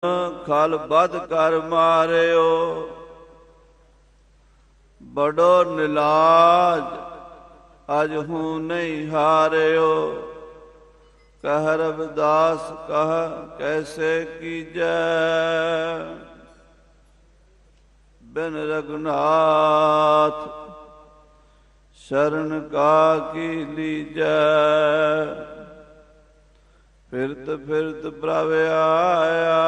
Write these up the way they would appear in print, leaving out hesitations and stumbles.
खल बद कर मारियो, बड़ो निलाज अज हूँ नहीं हारियो। कह रविदास कह कैसे कीजै, बिन रघुनाथ शरण का की लीजै। फिरत फिरत प्रभ आया,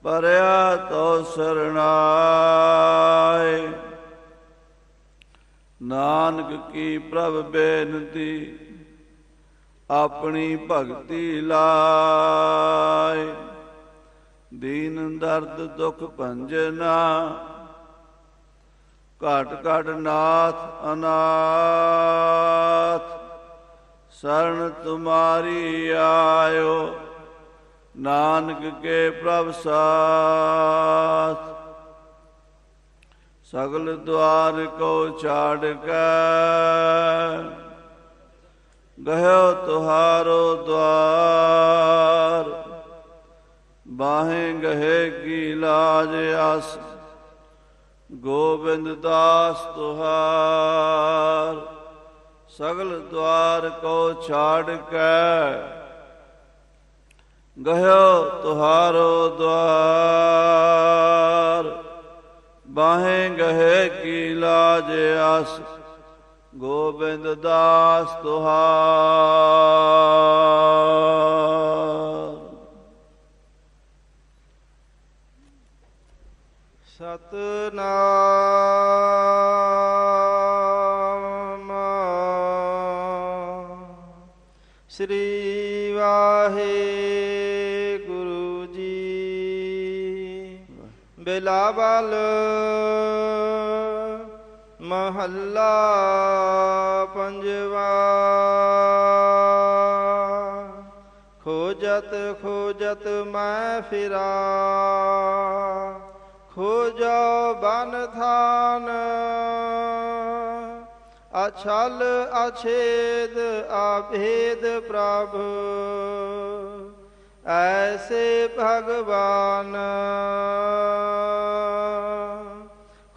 परया तो शरणाय। नानक की प्रभ बेनती, अपनी भगति लाय। दीन दर्द दुख भंजना, घट घट नाथ अनाथ। शरण तुम्हारी आयो, नानक के प्रभ साथ। सगल द्वार को छाड़ के, गयो तुहारो द्वार। बाहें गहे की लाज आस, गोविंद दास तुहार। सगल द्वार को छाड़ के, गयो तुहारो द्वार। बाहें गहे की लाज आस, गोविंद दास तुहार। सतनाम श्री वाहेगुरु जी। बिलावल महला पंजवा। खोजत खोजत मैं फिरा, खोजो बन थान। अछल अछेद अभेद प्रभु, ऐसे भगवान।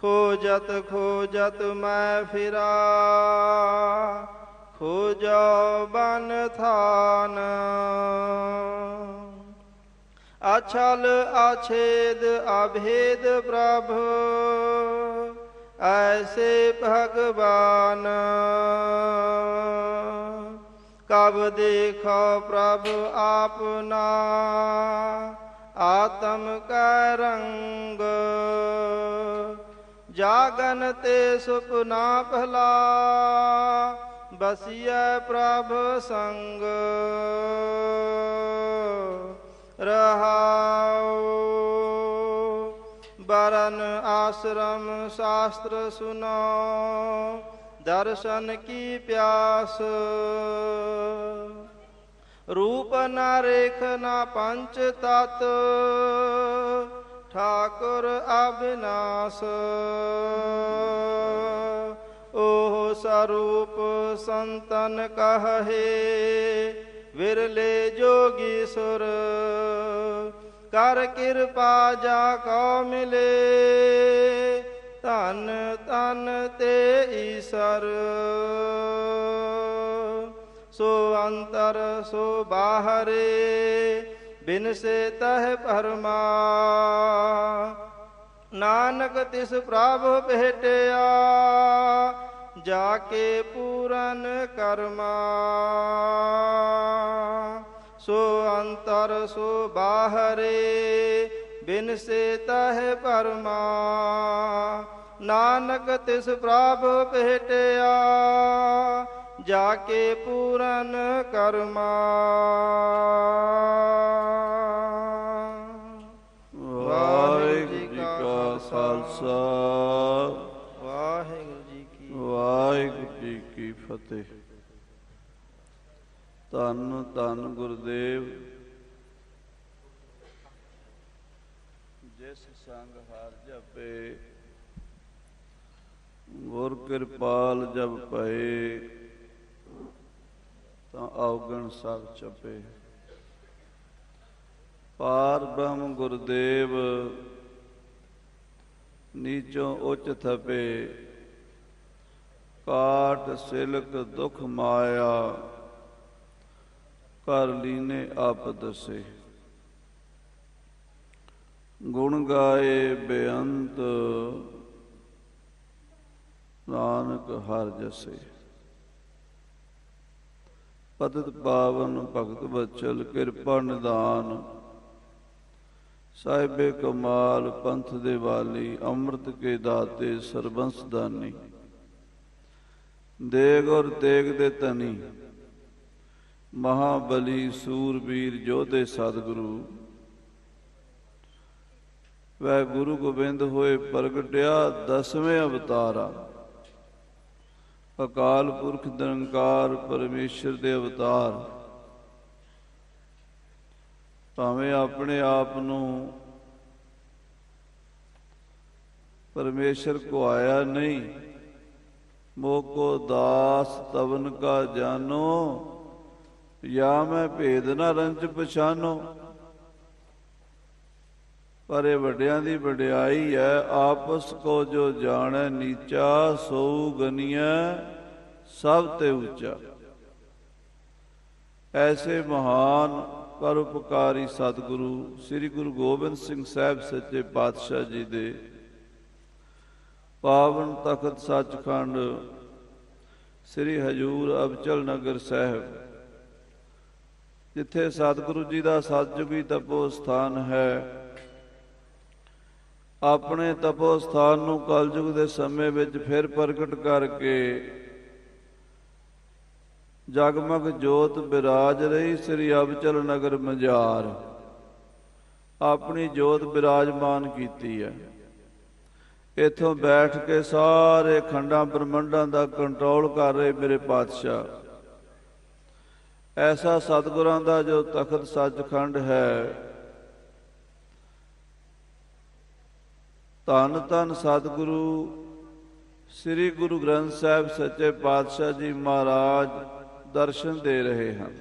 खोजत खोजत मैं फिरा, खोजो बन थान। अछल अछेद अभेद प्रभु, ऐसे भगवान। कब देखो प्रभु आपना, आत्म का रंग। जागन ते सुपना भला, बसिया प्रभु संग। रहाओ बरन आश्रम शास्त्र सुनो, दर्शन की प्यास। रूप न रेख न पंच तत्व, ठाकुर अविनाश। ओह स्वरूप संतन कहे, विरले जोगीश्वर। कर कृपा जाको मिले, तन तन ते ईश्वर। सो अंतर सो बाहरे, बिन से तह परमा। नानक तिस प्रभु भेटिया, जाके पूरन कर्मा। सो अंतर सो बाहरे, बिन से तह परमा। नानक तिस प्रभु भेटिया, जाके पूरन कर्मा। वाहिगुरु जी का खालसा, वाहिगुरु जी की वाहिगुरु जी की फतेह। धन धन गुरुदेव, जिस संग हार जपे, गुर कृपाल जब पए। ਤਾਂ ਔਗਣ ਸਭ ਚੱਪੇ। ਪਾਰ ਬ੍ਰਹਮ ਗੁਰਦੇਵ ਨੀਚੋਂ ਉੱਚ ਥਪੇ, ਕਾਟ ਸਿਲਕ ਦੁਖ ਮਾਇਆ, ਕਰ ਲੀਨੇ ਆਪ ਦਸੇ। ਗੁਣ ਗਾਏ ਬੇਅੰਤ, ਨਾਨਕ ਹਰਿ ਜਸੇ। ਪਤਿਤ ਪਾਵਨ ਭਗਤ ਬਚਲ, ਕਿਰਪਾ ਨਿਦਾਨ, ਸਾਹਿਬੇ ਕਮਾਲ, ਪੰਥ ਦੇ ਵਾਲੀ, ਅੰਮ੍ਰਿਤ ਕੇ ਦਾਤੇ, ਸਰਬੰਸ ਦਾਨੀ, ਦੇਗ ਔਰ ਤੇਗ ਦੇ ਧਨੀ, ਮਹਾਬਲੀ ਸੂਰਬੀਰ ਯੋਧੇ ਸਤਿਗੁਰੂ। ਵੈ ਗੁਰੂ ਗੋਬਿੰਦ ਹੋਏ ਪ੍ਰਗਟਿਆ, 10ਵੇਂ ਅਵਤਾਰਾ। ਅਕਾਲ ਪੁਰਖ ਨਿਰੰਕਾਰ ਪਰਮੇਸ਼ਰ ਦੇ ਅਵਤਾਰ। ਭਾਵੇਂ ਆਪਣੇ ਆਪ ਨੂੰ ਪਰਮੇਸ਼ਰ ਕੋ ਆਇਆ ਨਹੀਂ, ਮੋਕੋ ਦਾਸ ਤਵਨ ਕਾ ਜਾਨੋ, ਜਾਂ ਮੈਂ ਭੇਦ ਨਾ ਰੰਜ ਪਛਾਨੋ। ਪਰ ਇਹ ਵੱਡਿਆਂ ਦੀ ਵਡਿਆਈ ਹੈ, ਆਪਸ ਕੋ ਜੋ ਜਾਣੈ ਨੀਚਾ, ਸੋਊ ਗਨੀਐ ਸਭ ਤੇ ਉੱਚਾ। ਐਸੇ ਮਹਾਨ ਪਰਉਪਕਾਰੀ ਸਤਿਗੁਰੂ ਸ੍ਰੀ ਗੁਰੂ ਗੋਬਿੰਦ ਸਿੰਘ ਸਾਹਿਬ ਸੱਚੇ ਪਾਤਸ਼ਾਹ ਜੀ ਦੇ ਪਾਵਨ ਤਖਤ ਸੱਚਖੰਡ ਸ੍ਰੀ ਹਜ਼ੂਰ ਅਬਚਲ ਨਗਰ ਸਾਹਿਬ, ਜਿੱਥੇ ਸਤਿਗੁਰੂ ਜੀ ਦਾ ਸਤਿਯੁਗੀ ਤਪੋ ਸਥਾਨ ਹੈ, ਆਪਣੇ ਤਪੋ ਸਥਾਨ ਨੂੰ ਕਲਯੁਗ ਦੇ ਸਮੇਂ ਵਿੱਚ ਫਿਰ ਪ੍ਰਗਟ ਕਰਕੇ ਜਗਮਗ ਜੋਤ ਬਿਰਾਜ ਰਹੀ ਸ੍ਰੀ ਅਬਚਲ ਨਗਰ ਮਝਾਰ, ਆਪਣੀ ਜੋਤ ਬਿਰਾਜਮਾਨ ਕੀਤੀ ਹੈ। ਇੱਥੋਂ ਬੈਠ ਕੇ ਸਾਰੇ ਖੰਡਾਂ ਬ੍ਰਹਮੰਡਾਂ ਦਾ ਕੰਟਰੋਲ ਕਰ ਰਹੇ ਮੇਰੇ ਪਾਤਸ਼ਾਹ। ਐਸਾ ਸਤਿਗੁਰਾਂ ਦਾ ਜੋ ਤਖਤ ਸੱਚਖੰਡ ਹੈ, ਧੰਨ ਧੰਨ ਸਤਿਗੁਰੂ ਸ੍ਰੀ ਗੁਰੂ ਗ੍ਰੰਥ ਸਾਹਿਬ ਸੱਚੇ ਪਾਤਸ਼ਾਹ ਜੀ ਮਹਾਰਾਜ ਦਰਸ਼ਨ ਦੇ ਰਹੇ ਹਨ।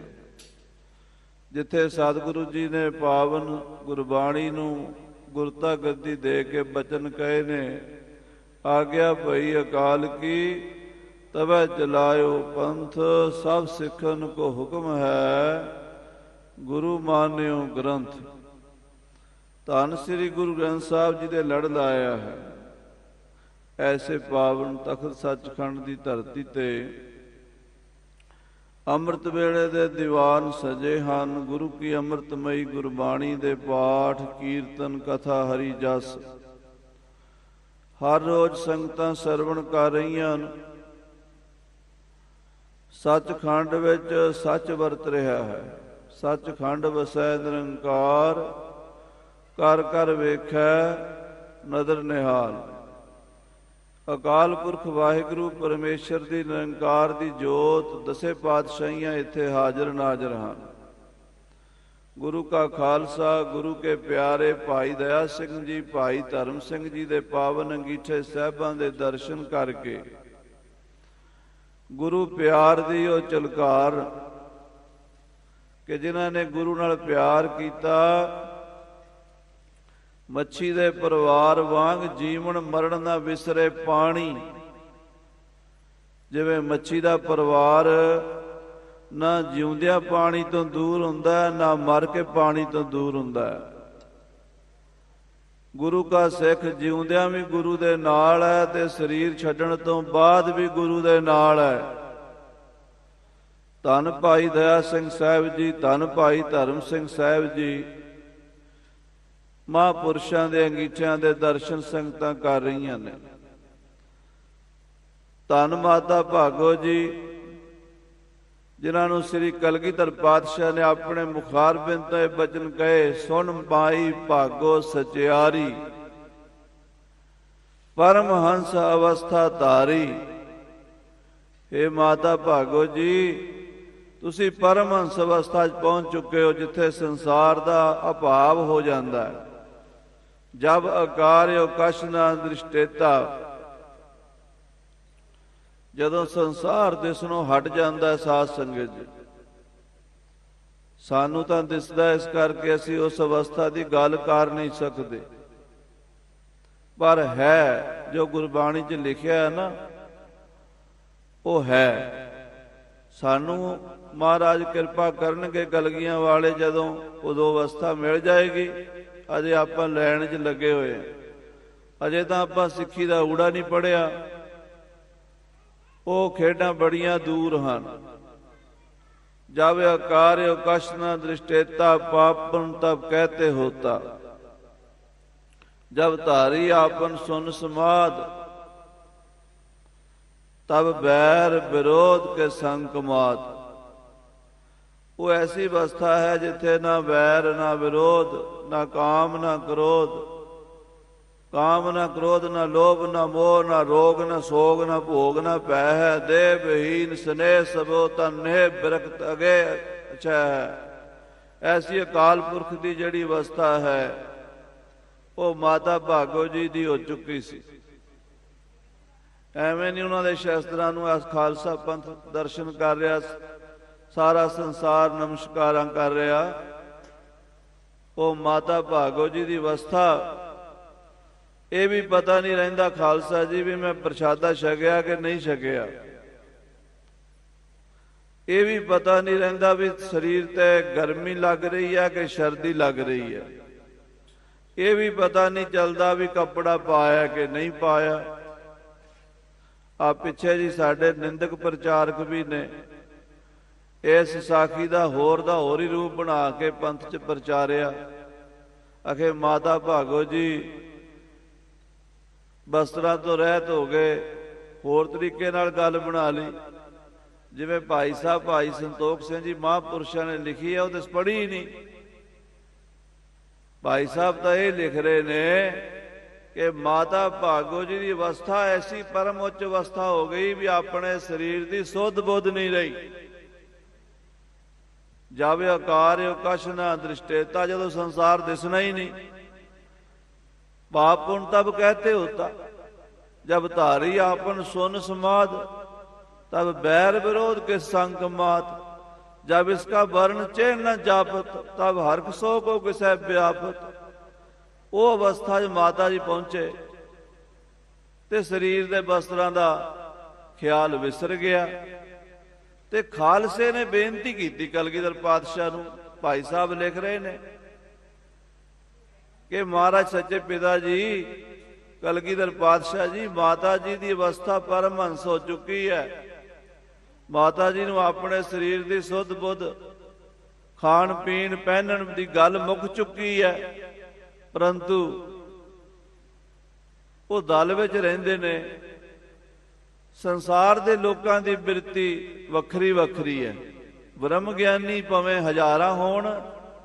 ਜਿੱਥੇ ਸਤਿਗੁਰੂ ਜੀ ਨੇ ਪਾਵਨ ਗੁਰਬਾਣੀ ਨੂੰ ਗੁਰਤਾ ਗੱਦੀ ਦੇ ਕੇ ਬਚਨ ਕਹੇ ਨੇ, ਆਗਿਆ ਭਈ ਅਕਾਲ ਕੀ, ਤਵੈ ਚਲਾਇਓ ਪੰਥ, ਸਭ ਸਿੱਖਨ ਕੋ ਹੁਕਮ ਹੈ, ਗੁਰੂ ਮਾਨਿਓ ਗ੍ਰੰਥ। ਧੰਨ ਸ੍ਰੀ ਗੁਰੂ ਗ੍ਰੰਥ ਸਾਹਿਬ ਜੀ ਦੇ ਲੜ ਲਾਇਆ ਹੈ। ਐਸੇ ਪਾਵਨ ਤਖਤ ਸੱਚਖੰਡ ਦੀ ਧਰਤੀ ਤੇ ਅੰਮ੍ਰਿਤ ਵੇਲੇ ਦੇ ਦੀਵਾਨ ਸਜੇ ਹਨ। ਗੁਰੂ ਕੀ ਅੰਮ੍ਰਿਤਮਈ ਗੁਰਬਾਣੀ ਦੇ ਪਾਠ, ਕੀਰਤਨ, ਕਥਾ, ਹਰੀ ਜਸ ਹਰ ਰੋਜ਼ ਸੰਗਤਾਂ ਸਰਵਣ ਕਰ ਰਹੀਆਂ ਹਨ। ਸੱਚਖੰਡ ਵਿੱਚ ਸੱਚ ਵਰਤ ਰਿਹਾ ਹੈ। ਸੱਚਖੰਡ ਵਸੈ ਨਿਰੰਕਾਰ, ਕਰ ਕਰ ਵੇਖੈ ਨਦਰ ਨਿਹਾਲ। ਅਕਾਲ ਪੁਰਖ ਵਾਹਿਗੁਰੂ ਪਰਮੇਸ਼ਰ ਦੀ ਨਿਰੰਕਾਰ ਦੀ ਜੋਤ, ਦਸੇ ਪਾਤਸ਼ਾਹੀਆਂ ਇੱਥੇ ਹਾਜ਼ਰ ਨਾਜ਼ਰ ਹਨ। ਗੁਰੂ ਕਾ ਖਾਲਸਾ, ਗੁਰੂ ਕੇ ਪਿਆਰੇ ਭਾਈ ਦਇਆ ਸਿੰਘ ਜੀ, ਭਾਈ ਧਰਮ ਸਿੰਘ ਜੀ ਦੇ ਪਾਵਨ ਅੰਗੀਠੇ ਸਾਹਿਬਾਂ ਦੇ ਦਰਸ਼ਨ ਕਰਕੇ ਗੁਰੂ ਪਿਆਰ ਦੀ ਉਹ ਝਲਕਾਰ ਕਿ ਜਿਨ੍ਹਾਂ ਨੇ ਗੁਰੂ ਨਾਲ ਪਿਆਰ ਕੀਤਾ, ਮੱਛੀ ਦੇ ਪਰਿਵਾਰ ਵਾਂਗ ਜੀਵਨ ਮਰਨ ਨਾ ਵਿਸਰੇ ਪਾਣੀ। ਜਿਵੇਂ ਮੱਛੀ ਦਾ ਪਰਿਵਾਰ ਨਾ ਜਿਉਂਦਿਆਂ ਪਾਣੀ ਤੋਂ ਦੂਰ ਹੁੰਦਾ, ਨਾ ਮਰ ਕੇ ਪਾਣੀ ਤੋਂ ਦੂਰ ਹੁੰਦਾ। ਗੁਰੂ ਕਾ ਸਿੱਖ ਜਿਉਂਦਿਆਂ ਵੀ ਗੁਰੂ ਦੇ ਨਾਲ ਹੈ ਤੇ ਸਰੀਰ ਛੱਡਣ ਤੋਂ ਬਾਅਦ ਵੀ ਗੁਰੂ ਦੇ ਨਾਲ ਹੈ। ਧੰਨ ਭਾਈ ਦਇਆ ਸਿੰਘ ਸਾਹਿਬ ਜੀ, ਧੰਨ ਭਾਈ ਧਰਮ ਸਿੰਘ ਸਾਹਿਬ ਜੀ, ਮਹਾਂਪੁਰਸ਼ਾਂ ਦੇ ਅੰਗੀਠਿਆਂ ਦੇ ਦਰਸ਼ਨ ਸੰਗਤਾਂ ਕਰ ਰਹੀਆਂ ਨੇ। ਧੰਨ ਮਾਤਾ ਭਾਗੋ ਜੀ, ਜਿਨ੍ਹਾਂ ਨੂੰ ਸ੍ਰੀ ਕਲਗੀਧਰ ਪਾਤਸ਼ਾਹ ਨੇ ਆਪਣੇ ਮੁਖਾਰਬਿੰਦ ਤੋਂ ਇਹ ਬਚਨ ਕਹੇ, ਸੁਣ ਮਾਈ ਭਾਗੋ ਸਚਿਆਰੀ, ਪਰਮ ਹੰਸ ਅਵਸਥਾ ਧਾਰੀ। ਇਹ ਮਾਤਾ ਭਾਗੋ ਜੀ, ਤੁਸੀਂ ਪਰਮ ਹੰਸ ਅਵਸਥਾ 'ਚ ਪਹੁੰਚ ਚੁੱਕੇ ਹੋ, ਜਿੱਥੇ ਸੰਸਾਰ ਦਾ ਅਭਾਵ ਹੋ ਜਾਂਦਾ ਹੈ। ਜਬ ਅਕਾਰਿਓ ਕਛ ਨਾ ਦ੍ਰਿਸ਼ਟੇਤਾ, ਜਦੋਂ ਸੰਸਾਰ ਦਿਸਣੋਂ ਹਟ ਜਾਂਦਾ ਸਾਧ ਸੰਗਤ ਜੀ, ਸਾਨੂੰ ਤਾਂ ਦਿਸਦਾ, ਇਸ ਕਰਕੇ ਅਸੀਂ ਉਸ ਅਵਸਥਾ ਦੀ ਗੱਲ ਕਰ ਨਹੀਂ ਸਕਦੇ। ਪਰ ਹੈ ਜੋ ਗੁਰਬਾਣੀ 'ਚ ਲਿਖਿਆ ਹੈ ਨਾ, ਉਹ ਹੈ। ਸਾਨੂੰ ਮਹਾਰਾਜ ਕਿਰਪਾ ਕਰਨਗੇ ਕਲਗੀਆਂ ਵਾਲੇ, ਜਦੋਂ ਉਦੋਂ ਅਵਸਥਾ ਮਿਲ ਜਾਏਗੀ। ਅਜੇ ਆਪਾਂ ਲੈਣ 'ਚ ਲੱਗੇ ਹੋਏ ਹਾਂ। ਅਜੇ ਤਾਂ ਆਪਾਂ ਸਿੱਖੀ ਦਾ ਊੜਾ ਨਹੀਂ ਪੜ੍ਹਿਆ। ਉਹ ਖੇਡਾਂ ਬੜੀਆਂ ਦੂਰ ਹਨ। ਜਬ ਅਕਾਰਿ ਕਛ ਨ ਦ੍ਰਿਸ਼ਟੇਤਾ, ਪਾਪਨ ਤਬ ਕਹਤੇ ਹੋਤਾ। जब धारी आपन सुन समाद, तब बैर विरोध के संग कमाद। वो ऐसी अवस्था है जिथे ना बैर ना विरोध, ना काम ना क्रोध, काम ना क्रोध, ना लोभ ना मोह, ना रोग ना सोग, ना भोग ना भै है। देह विहीन स्नेह सबो तन नेह, बिरखत अगे अच्छा है। ऐसी अकाल पुरख की जड़ी अवस्था है, ਉਹ ਮਾਤਾ ਭਾਗੋ ਜੀ ਦੀ ਹੋ ਚੁੱਕੀ ਸੀ। ਐਵੇਂ ਨਹੀਂ ਉਹਨਾਂ ਦੇ ਸ਼ਸਤਰਾਂ ਨੂੰ ਅੱਜ ਖਾਲਸਾ ਪੰਥ ਦਰਸ਼ਨ ਕਰ ਰਿਹਾ, ਸਾਰਾ ਸੰਸਾਰ ਨਮਸਕਾਰਾਂ ਕਰ ਰਿਹਾ। ਉਹ ਮਾਤਾ ਭਾਗੋ ਜੀ ਦੀ ਅਵਸਥਾ, ਇਹ ਵੀ ਪਤਾ ਨਹੀਂ ਰਹਿੰਦਾ ਖਾਲਸਾ ਜੀ ਵੀ ਮੈਂ ਪ੍ਰਸ਼ਾਦਾ ਛਕਿਆ ਕਿ ਨਹੀਂ ਛਕਿਆ। ਇਹ ਵੀ ਪਤਾ ਨਹੀਂ ਰਹਿੰਦਾ ਵੀ ਸਰੀਰ ਤੇ ਗਰਮੀ ਲੱਗ ਰਹੀ ਹੈ ਕਿ ਸਰਦੀ ਲੱਗ ਰਹੀ ਹੈ। ਇਹ ਵੀ ਪਤਾ ਨਹੀਂ ਚੱਲਦਾ ਵੀ ਕੱਪੜਾ ਪਾਇਆ ਕਿ ਨਹੀਂ ਪਾਇਆ। ਆ ਪਿੱਛੇ ਜੀ ਸਾਡੇ ਨਿੰਦਕ ਪ੍ਰਚਾਰਕ ਵੀ ਨੇ ਇਸ ਸਾਖੀ ਦਾ ਹੋਰ ਹੀ ਰੂਪ ਬਣਾ ਕੇ ਪੰਥ 'ਚ ਪ੍ਰਚਾਰਿਆ। ਅਖੇ ਮਾਤਾ ਭਾਗੋ ਜੀ ਬਸਤਰਾਂ ਤੋਂ ਰਹਿਤ ਹੋ ਗਏ, ਹੋਰ ਤਰੀਕੇ ਨਾਲ ਗੱਲ ਬਣਾ ਲਈ। ਜਿਵੇਂ ਭਾਈ ਸਾਹਿਬ ਭਾਈ ਸੰਤੋਖ ਸਿੰਘ ਜੀ ਮਹਾਂਪੁਰਸ਼ਾਂ ਨੇ ਲਿਖੀ ਹੈ, ਉਹ ਤਾਂ ਪੜ੍ਹੀ ਨਹੀਂ। ਭਾਈ ਸਾਹਿਬ ਤਾਂ ਇਹ ਲਿਖ ਰਹੇ ਨੇ ਕਿ ਮਾਤਾ ਭਾਗੋ ਜੀ ਦੀ ਅਵਸਥਾ ਐਸੀ ਪਰਮ ਉੱਚ ਅਵਸਥਾ ਹੋ ਗਈ ਵੀ ਆਪਣੇ ਸਰੀਰ ਦੀ ਸੁੱਧ ਬੁੱਧ ਨਹੀਂ ਰਹੀ। ਜਬ ਆਕਾਰ ਕਛ ਨਾ ਦ੍ਰਿਸ਼ਟੇਤਾ, ਜਦੋਂ ਸੰਸਾਰ ਦਿਸਣਾ ਹੀ ਨਹੀਂ। ਪਾਪ ਪੁਣ ਤਬ ਕਹਤੇ ਹੋਤਾ, ਜਬ ਧਾਰੀ ਆਪਨ ਸੁਨ ਸਮਾਦ, तब बैर विरोध के संग मात। जब इसका वर्ण चेह न जापत, तब हरख सो को किसै व्यापत। ਉਹ ਅਵਸਥਾ 'ਚ ਮਾਤਾ ਜੀ ਪਹੁੰਚੇ ਤੇ ਸਰੀਰ ਦੇ ਵਸਤਰਾਂ ਦਾ ਖਿਆਲ ਵਿਸਰ ਗਿਆ ਤੇ ਖਾਲਸੇ ਨੇ ਬੇਨਤੀ ਕੀਤੀ ਕਲਗੀਧਰ ਪਾਤਸ਼ਾਹ ਨੂੰ। ਭਾਈ ਸਾਹਿਬ ਲਿਖ ਰਹੇ ਨੇ ਕਿ ਮਹਾਰਾਜ ਸੱਚੇ ਪਿਤਾ ਜੀ ਕਲਗੀਧਰ ਪਾਤਸ਼ਾਹ ਜੀ, ਮਾਤਾ ਜੀ ਦੀ ਅਵਸਥਾ ਪਰਮਹੰਸ ਹੋ ਚੁੱਕੀ ਹੈ। ਮਾਤਾ ਜੀ ਨੂੰ ਆਪਣੇ ਸਰੀਰ ਦੀ ਸੁੱਧ ਬੁੱਧ, ਖਾਣ ਪੀਣ ਪਹਿਨਣ ਦੀ ਗੱਲ ਮੁੱਕ ਚੁੱਕੀ ਹੈ, ਪਰੰਤੂ ਉਹ ਦਲ ਵਿੱਚ ਰਹਿੰਦੇ ਨੇ। ਸੰਸਾਰ ਦੇ ਲੋਕਾਂ ਦੀ ਬਿਰਤੀ ਵੱਖਰੀ ਵੱਖਰੀ ਹੈ। ਬ੍ਰਹਮ ਗਿਆਨੀ ਭਾਵੇਂ ਹਜ਼ਾਰਾਂ ਹੋਣ,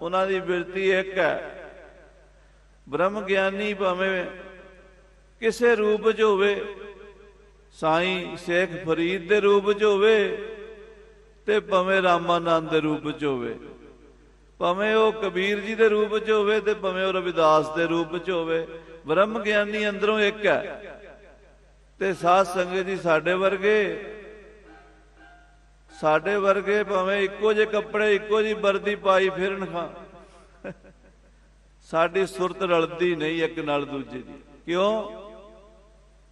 ਉਹਨਾਂ ਦੀ ਬਿਰਤੀ ਇੱਕ ਹੈ। ਬ੍ਰਹਮ ਗਿਆਨੀ ਭਾਵੇਂ ਕਿਸੇ ਰੂਪ 'ਚ ਹੋਵੇ, ਸਾਈਂ ਸ਼ੇਖ ਫਰੀਦ ਦੇ ਰੂਪ 'ਚ ਹੋਵੇ ਤੇ ਭਾਵੇਂ ਰਾਮਾਨੰਦ ਦੇ ਰੂਪ 'ਚ ਹੋਵੇ, ਭਾਵੇਂ ਉਹ ਕਬੀਰ ਜੀ ਦੇ ਰੂਪ 'ਚ ਹੋਵੇ ਤੇ ਭਾਵੇਂ ਉਹ ਰਵਿਦਾਸ ਦੇ ਰੂਪ 'ਚ ਹੋਵੇ, ਬ੍ਰਹਮ ਗਿਆਨੀ ਅੰਦਰੋਂ ਇੱਕ ਹੈ। ਤੇ ਸਾਧ ਸੰਗਤ ਜੀ ਸਾਡੇ ਵਰਗੇ ਭਾਵੇਂ ਇੱਕੋ ਜਿਹੇ ਕੱਪੜੇ, ਇੱਕੋ ਜਿਹੀ ਵਰਦੀ ਪਾਈ ਫਿਰਨ ਖਾਂ, ਸਾਡੀ ਸੁਰਤ ਰਲਦੀ ਨਹੀਂ ਇੱਕ ਨਾਲ ਦੂਜੇ ਦੀ। ਕਿਉਂ?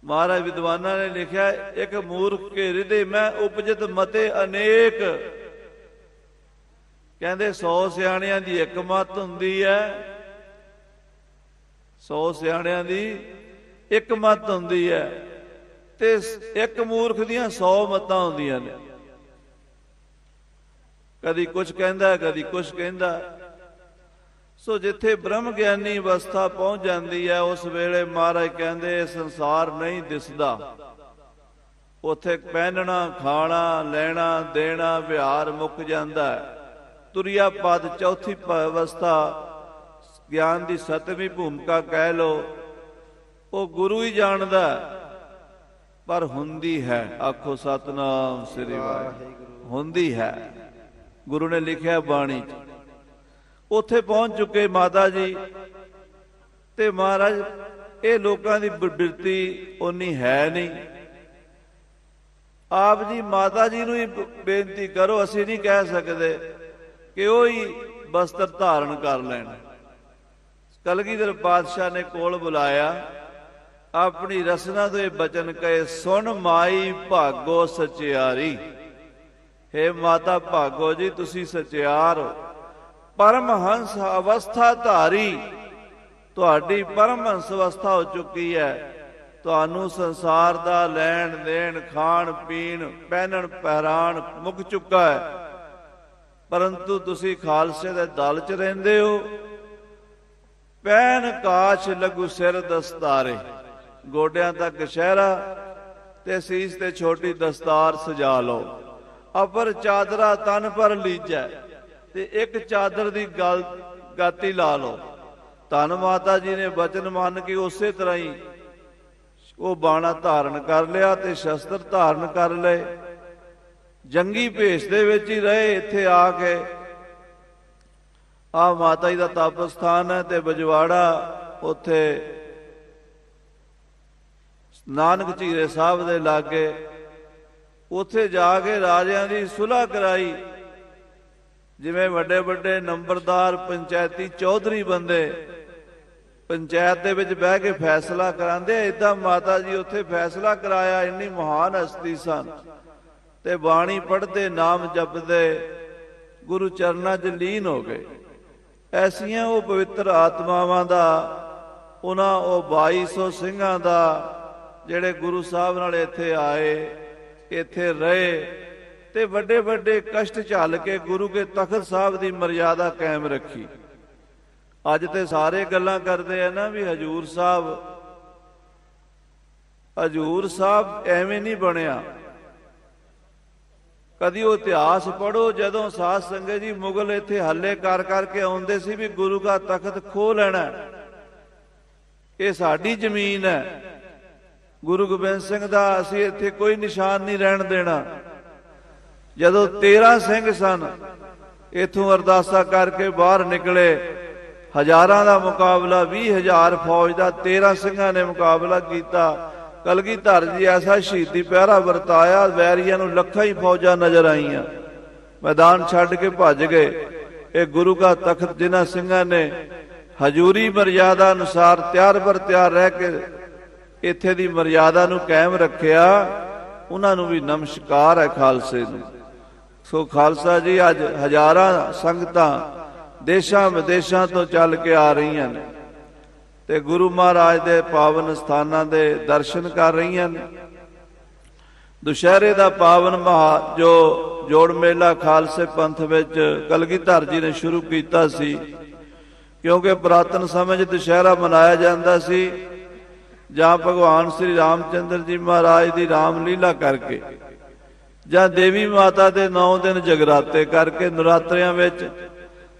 ਮਹਾਰਾਜ ਵਿਦਵਾਨਾਂ ਨੇ ਲਿਖਿਆ, ਇੱਕ ਮੂਰਖ ਕੇ ਹਿਰਦੇ ਮੈਂ ਉਪਜਿਤ ਮਤੇ ਅਨੇਕ। ਕਹਿੰਦੇ 100 ਸਿਆਣਿਆਂ ਦੀ ਇੱਕ ਮੱਤ ਹੁੰਦੀ ਹੈ, 100 ਸਿਆਣਿਆਂ ਦੀ ਇੱਕ ਮੱਤ ਹੁੰਦੀ ਹੈ, ਤੇ ਇੱਕ ਮੂਰਖ ਦੀਆਂ 100 ਮੱਤਾਂ ਹੁੰਦੀਆਂ ਨੇ। ਕਦੀ ਕੁਛ ਕਹਿੰਦਾ, ਕਦੀ ਕੁਛ ਕਹਿੰਦਾ। ਸੋ ਜਿੱਥੇ ਬ੍ਰਹਮ ਗਿਆਨੀ ਅਵਸਥਾ ਪਹੁੰਚ ਜਾਂਦੀ ਹੈ, ਉਸ ਵੇਲੇ ਮਹਾਰਾਜ ਕਹਿੰਦੇ ਇਹ ਸੰਸਾਰ ਨਹੀਂ ਦਿਸਦਾ। ਉੱਥੇ ਪਹਿਨਣਾ, ਖਾਣਾ, ਲੈਣਾ, ਦੇਣਾ, ਵਿਹਾਰ ਮੁੱਕ ਜਾਂਦਾ ਹੈ। ਤੁਰਿਆ ਪਦ ਚੌਥੀ ਅਵਸਥਾ, ਗਿਆਨ ਦੀ 7ਵੀਂ ਭੂਮਿਕਾ ਕਹਿ ਲਓ, ਉਹ ਗੁਰੂ ਹੀ ਜਾਣਦਾ, ਪਰ ਹੁੰਦੀ ਹੈ। ਆਖੋ ਸਤਿਨਾਮ ਸ੍ਰੀ ਵਾਹਿਗੁਰੂ। ਹੁੰਦੀ ਹੈ, ਗੁਰੂ ਨੇ ਲਿਖਿਆ ਬਾਣੀ 'ਚ। ਉੱਥੇ ਪਹੁੰਚ ਚੁੱਕੇ ਮਾਤਾ ਜੀ, ਤੇ ਮਹਾਰਾਜ ਇਹ ਲੋਕਾਂ ਦੀ ਬਿਰਤੀ ਉਨੀ ਹੈ ਨਹੀਂ। ਆਪ ਜੀ ਮਾਤਾ ਜੀ ਨੂੰ ਹੀ ਬੇਨਤੀ ਕਰੋ, ਅਸੀਂ ਨਹੀਂ ਕਹਿ ਸਕਦੇ। ਕਿ ਉਹ ਹੀ ਵਸਤਰ ਧਾਰਨ ਕਰ ਲੈਣ। ਕਲਗੀਧਰ ਪਾਤਸ਼ਾਹ ਨੇ ਕੋਲ ਬੁਲਾਇਆ, ਆਪਣੀ ਰਸਨਾ ਤੋਂ ਇਹ ਬਚਨ ਕਹੇ, ਸੁਣ ਮਾਈ ਭਾਗੋ ਸਚਿਆਰੀ। ਹੇ ਮਾਤਾ ਭਾਗੋ ਜੀ, ਤੁਸੀਂ ਸਚਿਆਰ ਹੋ, ਪਰਮਹੰਸ ਅਵਸਥਾ ਧਾਰੀ। ਤੁਹਾਡੀ ਪਰਮਹੰਸ ਅਵਸਥਾ ਹੋ ਚੁੱਕੀ ਹੈ। ਤੁਹਾਨੂੰ ਸੰਸਾਰ ਦਾ ਲੈਣ ਦੇਣ, ਖਾਣ ਪੀਣ, ਪਹਿਨਣ ਪਹਿਰਾਣ ਮੁੱਕ ਚੁੱਕਾ ਹੈ, ਪਰੰਤੂ ਤੁਸੀਂ ਖਾਲਸੇ ਦੇ ਦਲ 'ਚ ਰਹਿੰਦੇ ਹੋ। ਪੈਨ ਕਾਸ਼ ਲਘੂ ਸਿਰ ਦਸਤਾਰੇ, ਗੋਡਿਆਂ ਤੱਕ ਕਛਹਿਰਾ ਤੇ ਸੀਸ ਤੇ ਛੋਟੀ ਦਸਤਾਰ ਸਜਾ ਲਓ। ਅਪਰ ਚਾਦਰਾ ਤਨ ਪਰ ਲੀਜੈ, ਤੇ ਇੱਕ ਚਾਦਰ ਦੀ ਗਾਤੀ ਲਾ ਲਓ। ਧੰਨ ਮਾਤਾ ਜੀ ਨੇ ਬਚਨ ਮੰਨ ਕੇ ਉਸੇ ਤਰ੍ਹਾਂ ਹੀ ਉਹ ਬਾਣਾ ਧਾਰਨ ਕਰ ਲਿਆ ਤੇ ਸ਼ਸਤਰ ਧਾਰਨ ਕਰ ਲਏ। ਜੰਗੀ ਭੇਸ ਦੇ ਵਿੱਚ ਹੀ ਰਹੇ। ਇੱਥੇ ਆ ਕੇ ਆ ਮਾਤਾ ਜੀ ਦਾ ਤਪ ਸਥਾਨ ਹੈ ਤੇ ਬਜਵਾੜਾ, ਉੱਥੇ ਨਾਨਕ ਝੀਰੇ ਸਾਹਿਬ ਦੇ ਲਾਗੇ, ਉੱਥੇ ਜਾ ਕੇ ਰਾਜਿਆਂ ਦੀ ਸੁਲ੍ਹਾ ਕਰਾਈ। ਜਿਵੇਂ ਵੱਡੇ ਵੱਡੇ ਨੰਬਰਦਾਰ, ਪੰਚਾਇਤੀ ਚੌਧਰੀ ਬੰਦੇ ਪੰਚਾਇਤ ਦੇ ਵਿੱਚ ਬਹਿ ਕੇ ਫੈਸਲਾ ਕਰਾਉਂਦੇ, ਏਦਾਂ ਮਾਤਾ ਜੀ ਉੱਥੇ ਫੈਸਲਾ ਕਰਾਇਆ। ਇੰਨੀ ਮਹਾਨ ਹਸਤੀ ਸਨ ਤੇ ਬਾਣੀ ਪੜ੍ਹਦੇ, ਨਾਮ ਜਪਦੇ, ਗੁਰੂ ਚਰਨਾਂ 'ਚ ਲੀਨ ਹੋ ਗਏ। ਐਸੀਆਂ ਉਹ ਪਵਿੱਤਰ ਆਤਮਾਵਾਂ ਦਾ, ਉਹਨਾਂ ਉਹ 2200 ਸਿੰਘਾਂ ਦਾ ਜਿਹੜੇ ਗੁਰੂ ਸਾਹਿਬ ਨਾਲ ਇੱਥੇ ਆਏ, ਇੱਥੇ ਰਹੇ ਤੇ ਵੱਡੇ ਵੱਡੇ ਕਸ਼ਟ ਝੱਲ ਕੇ ਗੁਰੂ ਕੇ ਤਖਤ ਸਾਹਿਬ ਦੀ ਮਰਿਆਦਾ ਕਾਇਮ ਰੱਖੀ। ਅੱਜ ਤੇ ਸਾਰੇ ਗੱਲਾਂ ਕਰਦੇ ਆ ਨਾ ਵੀ ਹਜੂਰ ਸਾਹਿਬ ਐਵੇਂ ਨਹੀਂ ਬਣਿਆ। ਕਦੀ ਉਹ ਇਤਿਹਾਸ ਪੜ੍ਹੋ, ਜਦੋਂ ਸਾਧ ਸੰਗਤ ਜੀ ਮੁਗਲ ਇੱਥੇ ਹੱਲੇ ਕਰ ਕਰਕੇ ਆਉਂਦੇ ਸੀ ਵੀ ਗੁਰੂ ਦਾ ਤਖਤ ਖੋਹ ਲੈਣਾ, ਇਹ ਸਾਡੀ ਜ਼ਮੀਨ ਹੈ, ਗੁਰੂ ਗੋਬਿੰਦ ਸਿੰਘ ਦਾ ਅਸੀਂ ਇੱਥੇ ਕੋਈ ਨਿਸ਼ਾਨ ਨਹੀਂ ਰਹਿਣ ਦੇਣਾ। ਜਦੋਂ 13 ਸਿੰਘ ਸਨ ਇੱਥੋਂ ਅਰਦਾਸਾਂ ਕਰਕੇ ਬਾਹਰ ਨਿਕਲੇ, ਹਜ਼ਾਰਾਂ ਦਾ ਮੁਕਾਬਲਾ, 20,000 ਫੌਜ ਦਾ 13 ਸਿੰਘਾਂ ਨੇ ਮੁਕਾਬਲਾ ਕੀਤਾ। ਕਲਗੀਧਰ ਜੀ ਐਸਾ ਸ਼ਹੀਦੀ ਪਹਿਰਾ ਵਰਤਾਇਆ, ਵੈਰੀਆਂ ਨੂੰ ਲੱਖਾਂ ਹੀ ਫੌਜਾਂ ਨਜ਼ਰ ਆਈਆਂ, ਮੈਦਾਨ ਛੱਡ ਕੇ ਭੱਜ ਗਏ। ਇਹ ਗੁਰੂ ਦਾ ਤਖਤ ਜਿਨ੍ਹਾਂ ਸਿੰਘਾਂ ਨੇ ਹਜੂਰੀ ਮਰਿਆਦਾ ਅਨੁਸਾਰ ਤਿਆਰ ਬਰ ਤਿਆਰ ਰਹਿ ਕੇ ਇੱਥੇ ਦੀ ਮਰਿਆਦਾ ਨੂੰ ਕਾਇਮ ਰੱਖਿਆ, ਉਹਨਾਂ ਨੂੰ ਵੀ ਨਮਸਕਾਰ ਹੈ ਖਾਲਸੇ ਨੂੰ। ਸੋ ਖਾਲਸਾ ਜੀ ਅੱਜ ਹਜ਼ਾਰਾਂ ਸੰਗਤਾਂ ਦੇਸ਼ਾਂ ਵਿਦੇਸ਼ਾਂ ਤੋਂ ਚੱਲ ਕੇ ਆ ਰਹੀਆਂ ਨੇ ਤੇ ਗੁਰੂ ਮਹਾਰਾਜ ਦੇ ਪਾਵਨ ਸਥਾਨਾਂ ਦੇ ਦਰਸ਼ਨ ਕਰ ਰਹੀਆਂ ਨੇ। ਦੁਸ਼ਹਿਰੇ ਦਾ ਪਾਵਨ ਮਹਾ ਜੋ ਜੋੜ ਮੇਲਾ ਖਾਲਸੇ ਪੰਥ ਵਿੱਚ ਕਲਗੀਧਰ ਜੀ ਨੇ ਸ਼ੁਰੂ ਕੀਤਾ ਸੀ, ਕਿਉਂਕਿ ਪੁਰਾਤਨ ਸਮੇਂ 'ਚ ਦੁਸ਼ਹਿਰਾ ਮਨਾਇਆ ਜਾਂਦਾ ਸੀ ਜਾਂ ਭਗਵਾਨ ਸ੍ਰੀ ਰਾਮਚੰਦਰ ਜੀ ਮਹਾਰਾਜ ਦੀ ਰਾਮ ਲੀਲਾ ਕਰਕੇ, ਜਾਂ ਦੇਵੀ ਮਾਤਾ ਦੇ 9 ਦਿਨ ਜਗਰਾਤੇ ਕਰਕੇ ਨਰਾਤਿਆਂ ਵਿੱਚ,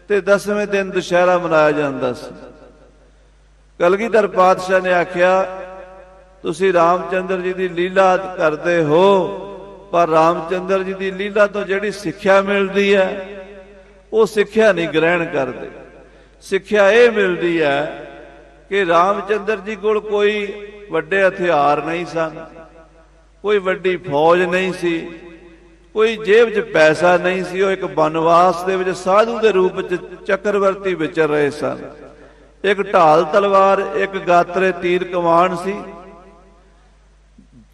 ਤੇ 10ਵੇਂ ਦਿਨ ਦੁਸ਼ਹਿਰਾ ਮਨਾਇਆ ਜਾਂਦਾ ਸੀ। ਕਲਗੀਧਰ ਪਾਤਸ਼ਾਹ ਨੇ ਆਖਿਆ, ਤੁਸੀਂ ਰਾਮਚੰਦਰ ਜੀ ਦੀ ਲੀਲਾ ਕਰਦੇ ਹੋ, ਪਰ ਰਾਮਚੰਦਰ ਜੀ ਦੀ ਲੀਲਾ ਤੋਂ ਜਿਹੜੀ ਸਿੱਖਿਆ ਮਿਲਦੀ ਹੈ ਉਹ ਸਿੱਖਿਆ ਨਹੀਂ ਗ੍ਰਹਿਣ ਕਰਦੇ। ਸਿੱਖਿਆ ਇਹ ਮਿਲਦੀ ਹੈ ਕਿ ਰਾਮਚੰਦਰ ਜੀ ਕੋਲ ਕੋਈ ਵੱਡੇ ਹਥਿਆਰ ਨਹੀਂ ਸਨ, ਕੋਈ ਵੱਡੀ ਫੌਜ ਨਹੀਂ ਸੀ, ਕੋਈ ਜੇਬ 'ਚ ਪੈਸਾ ਨਹੀਂ ਸੀ। ਉਹ ਇੱਕ ਬਨਵਾਸ ਦੇ ਵਿੱਚ ਸਾਧੂ ਦੇ ਰੂਪ 'ਚ ਚੱਕਰਵਰਤੀ ਵਿਚਰ ਰਹੇ ਸਨ। ਇੱਕ ਢਾਲ ਤਲਵਾਰ, ਇੱਕ ਗਾਤਰੇ ਤੀਰ ਕਮਾਨ ਸੀ,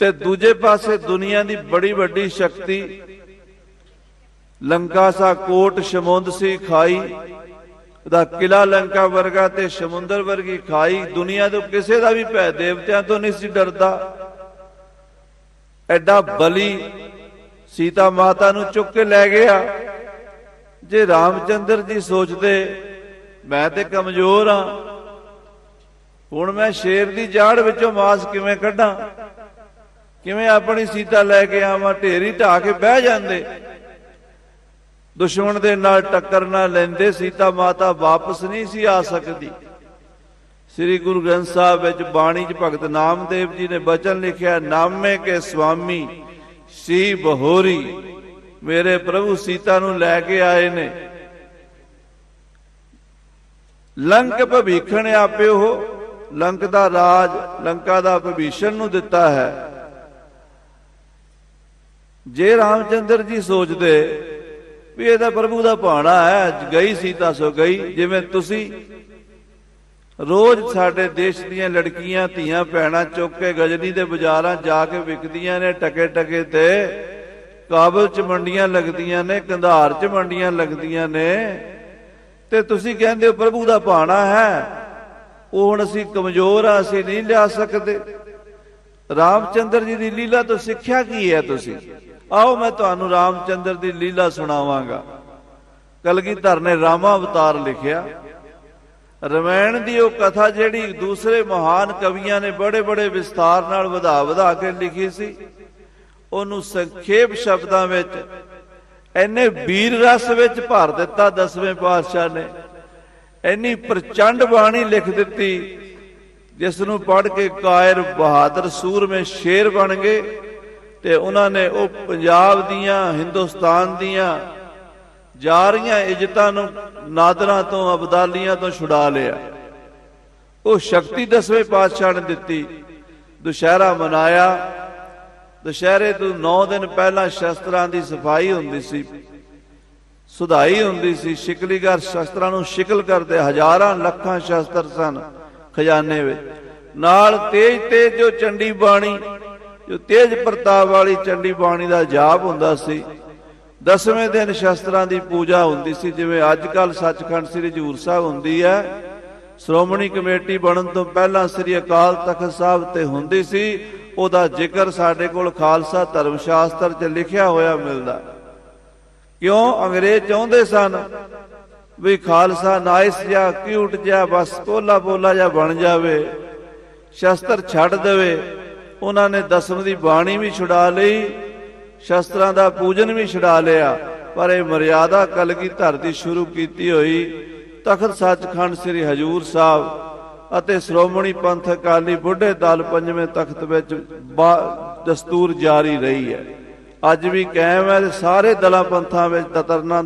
ਤੇ ਦੂਜੇ ਪਾਸੇ ਦੁਨੀਆ ਦੀ ਬੜੀ ਵੱਡੀ ਸ਼ਕਤੀ ਲੰਕਾ ਸਾ ਕੋਟ ਸਮੁੰਦ ਸੀ ਖਾਈ, ਦਾ ਕਿਲਾ ਲੰਕਾ ਵਰਗਾ ਤੇ ਸਮੁੰਦਰ ਵਰਗੀ ਖਾਈ। ਦੁਨੀਆ ਤੋਂ ਕਿਸੇ ਦਾ ਵੀ ਭੈ, ਦੇਵਤਿਆਂ ਤੋਂ ਨਹੀਂ ਸੀ ਡਰਦਾ। ਐਡਾ ਬਲੀ ਸੀਤਾ ਮਾਤਾ ਨੂੰ ਚੁੱਕ ਕੇ ਲੈ ਗਿਆ। ਜੇ ਰਾਮਚੰਦਰ ਜੀ ਸੋਚਦੇ ਮੈਂ ਤੇ ਕਮਜ਼ੋਰ ਹਾਂ, ਹੁਣ ਮੈਂ ਸ਼ੇਰ ਦੀ ਜਾੜ ਵਿੱਚੋਂ ਮਾਸ ਕਿਵੇਂ ਕੱਢਾਂ, ਕਿਵੇਂ ਆਪਣੀ ਸੀਤਾ ਲੈ ਕੇ ਆਵਾਂ, ਢੇਰੀ ਢਾ ਕੇ ਬਹਿ ਜਾਂਦੇ, ਦੁਸ਼ਮਣ ਦੇ ਨਾਲ ਟੱਕਰ ਨਾ ਲੈਂਦੇ, ਸੀਤਾ ਮਾਤਾ ਵਾਪਸ ਨਹੀਂ ਸੀ ਆ ਸਕਦੀ। ਸ੍ਰੀ ਗੁਰੂ ਗ੍ਰੰਥ ਸਾਹਿਬ ਵਿੱਚ ਬਾਣੀ 'ਚ ਭਗਤ ਨਾਮਦੇਵ ਜੀ ਨੇ ਬਚਨ ਲਿਖਿਆ, ਨਾਮੇ ਕੇ ਸੁਆਮੀ ਸੀ ਬਹੋਰੀ, ਮੇਰੇ ਪ੍ਰਭੂ ਸੀਤਾ ਨੂੰ ਲੈ ਕੇ ਆਏ ਨੇ। ਲੰਕ ਭਵੀਖਣ ਆਪੇ ਉਹ, ਲੰਕ ਦਾ ਰਾਜ, ਲੰਕਾ ਦਾ ਭਵੀਸ਼ਣ ਨੂੰ ਦਿੱਤਾ ਹੈ। ਜੇ ਰਾਮਚੰਦਰ ਜੀ ਸੋਚਦੇ ਵੀ ਇਹ ਤਾਂ ਪ੍ਰਭੂ ਦਾ ਭਾਣਾ ਹੈ, ਗਈ ਸੀ ਤਾਂ ਸੋ ਗਈ। ਜਿਵੇਂ ਤੁਸੀਂ ਰੋਜ਼ ਸਾਡੇ ਦੇਸ਼ ਦੀਆਂ ਲੜਕੀਆਂ ਧੀਆਂ ਭੈਣਾਂ ਚੁੱਕ ਕੇ ਗਜਨੀ ਦੇ ਬਾਜ਼ਾਰਾਂ ਜਾ ਕੇ ਵਿਕਦੀਆਂ ਨੇ, ਟਕੇ ਟਕੇ ਤੇ ਕਾਬਲ ਚ ਮੰਡੀਆਂ ਲੱਗਦੀਆਂ ਨੇ, ਕੰਧਾਰ ਚ ਮੰਡੀਆਂ ਲੱਗਦੀਆਂ ਨੇ, ਤੇ ਤੁਸੀਂ ਕਹਿੰਦੇ ਹੋ ਪ੍ਰਭੂ ਦਾ ਭਾਣਾ ਹੈ। ਉਹ ਹੁਣ ਅਸੀਂ ਕਮਜ਼ੋਰ ਆ, ਅਸੀਂ ਨਹੀਂ ਲਿਆ ਸਕਦੇ। ਰਾਮਚੰਦਰ ਜੀ ਦੀ ਲੀਲਾ ਤੋਂ ਸਿੱਖਿਆ ਕੀ ਹੈ ਤੁਸੀਂ? ਆਓ ਮੈਂ ਤੁਹਾਨੂੰ ਰਾਮਚੰਦਰ ਦੀ ਲੀਲਾ ਸੁਣਾਵਾਂਗਾ। ਕਲਗੀਧਰ ਨੇ ਰਾਮਾ ਅਵਤਾਰ ਲਿਖਿਆ। ਰਮਾਇਣ ਦੀ ਉਹ ਕਥਾ ਜਿਹੜੀ ਦੂਸਰੇ ਮਹਾਨ ਕਵੀਆਂ ਨੇ ਬੜੇ ਬੜੇ ਵਿਸਤਾਰ ਨਾਲ ਵਧਾ ਵਧਾ ਕੇ ਲਿਖੀ ਸੀ, ਉਹਨੂੰ ਸੰਖੇਪ ਸ਼ਬਦਾਂ ਵਿੱਚ ਇੰਨੇ ਵੀਰ ਰਸ ਵਿੱਚ ਭਰ ਦਿੱਤਾ ਦਸਵੇਂ ਪਾਤਸ਼ਾਹ ਨੇ। ਇੰਨੀ ਪ੍ਰਚੰਡ ਬਾਣੀ ਲਿਖ ਦਿੱਤੀ ਜਿਸ ਨੂੰ ਪੜ੍ਹ ਕੇ ਕਾਇਰ ਬਹਾਦਰ ਸੂਰਮੇ ਸ਼ੇਰ ਬਣ ਗਏ। ਤੇ ਉਹਨਾਂ ਨੇ ਉਹ ਪੰਜਾਬ ਦੀਆਂ, ਹਿੰਦੁਸਤਾਨ ਦੀਆਂ ਜਾ ਰਹੀਆਂ ਇੱਜ਼ਤਾਂ ਨੂੰ ਨਾਦਰਾਂ ਤੋਂ, ਅਬਦਾਲੀਆਂ ਤੋਂ ਛੁਡਾ ਲਿਆ। ਉਹ ਸ਼ਕਤੀ ਦਸਵੇਂ ਪਾਤਸ਼ਾਹ ਨੇ ਦਿੱਤੀ। ਦੁਸ਼ਹਿਰਾ ਮਨਾਇਆ। ਦੁਸ਼ਹਿਰੇ ਤੋਂ 9 ਦਿਨ ਪਹਿਲਾਂ ਸ਼ਸਤਰਾਂ ਦੀ ਸਫਾਈ ਹੁੰਦੀ ਸੀ, ਸੁਧਾਈ ਹੁੰਦੀ ਸੀ। ਸ਼ਿਕਲੀਗਰ ਸ਼ਸਤਰਾਂ ਨੂੰ ਸ਼ਿਕਲ ਕਰਦੇ, ਹਜ਼ਾਰਾਂ ਲੱਖਾਂ ਸ਼ਸਤਰ ਸਨ ਖਜ਼ਾਨੇ ਵਿੱਚ। ਨਾਲ ਤੇਜ ਤੇਜ ਜੋ ਚੰਡੀ ਬਾਣੀ, ਜੋ ਤੇਜ ਪ੍ਰਤਾਪ ਵਾਲੀ ਚੰਡੀ ਬਾਣੀ ਦਾ ਜਾਪ ਹੁੰਦਾ ਸੀ। 10ਵੇਂ ਦਿਨ ਸ਼ਸਤਰਾਂ ਦੀ ਪੂਜਾ ਹੁੰਦੀ ਸੀ, ਜਿਵੇਂ ਅੱਜ ਕੱਲ ਸੱਚਖੰਡ ਸ੍ਰੀ ਹਜ਼ੂਰ ਸਾਹਿਬ ਹੁੰਦੀ ਹੈ। ਸ਼੍ਰੋਮਣੀ ਕਮੇਟੀ ਬਣਨ ਤੋਂ ਪਹਿਲਾਂ ਸ੍ਰੀ ਅਕਾਲ ਤਖਤ ਸਾਹਿਬ ਤੇ ਹੁੰਦੀ ਸੀ। ਉਹਦਾ ਜ਼ਿਕਰ ਸਾਡੇ ਕੋਲ ਖਾਲਸਾ ਧਰਮ ਸ਼ਾਸਤਰ 'ਚ ਲਿਖਿਆ ਹੋਇਆ ਮਿਲਦਾ। ਕਿਉਂ? ਅੰਗਰੇਜ਼ ਚਾਹੁੰਦੇ ਸਨ ਵੀ ਖਾਲਸਾ ਨਾਇਸ ਜਿਹਾ, ਕਿਊਟ ਜਿਹਾ, ਬਸ ਪੋਲਾ ਪੋਲਾ ਜਿਹਾ ਬਣ ਜਾਵੇ, ਸ਼ਸਤਰ ਛੱਡ ਦੇਵੇ। ਉਹਨਾਂ ਨੇ ਦਸਮ ਦੀ ਬਾਣੀ ਵੀ ਛੁਡਾ ਲਈ, ਸ਼ਸਤਰਾਂ ਦਾ ਪੂਜਨ ਵੀ ਛੁਡਾ ਲਿਆ। ਪਰ ਇਹ ਮਰਿਆਦਾ ਕਲਗੀਧਰ ਦੀ ਸ਼ੁਰੂ ਕੀਤੀ ਹੋਈ ਤਖਤ ਸੱਚਖੰਡ ਸ੍ਰੀ ਹਜ਼ੂਰ ਸਾਹਿਬ ਅਤੇ ਸ਼੍ਰੋਮਣੀ ਪੰਥ ਅਕਾਲੀ ਬੁੱਢੇ ਦਲ 5ਵੇਂ ਤਖਤ ਵਿੱਚ ਦਸਤੂਰ ਜਾਰੀ ਰਹੀ ਹੈ। ਅੱਜ ਵੀ ਕਾਇਮ ਹੈ। ਸਾਰੇ ਦਲਾਂ ਪੰਥਾਂ ਵਿੱਚ ਦਤਰਨਾ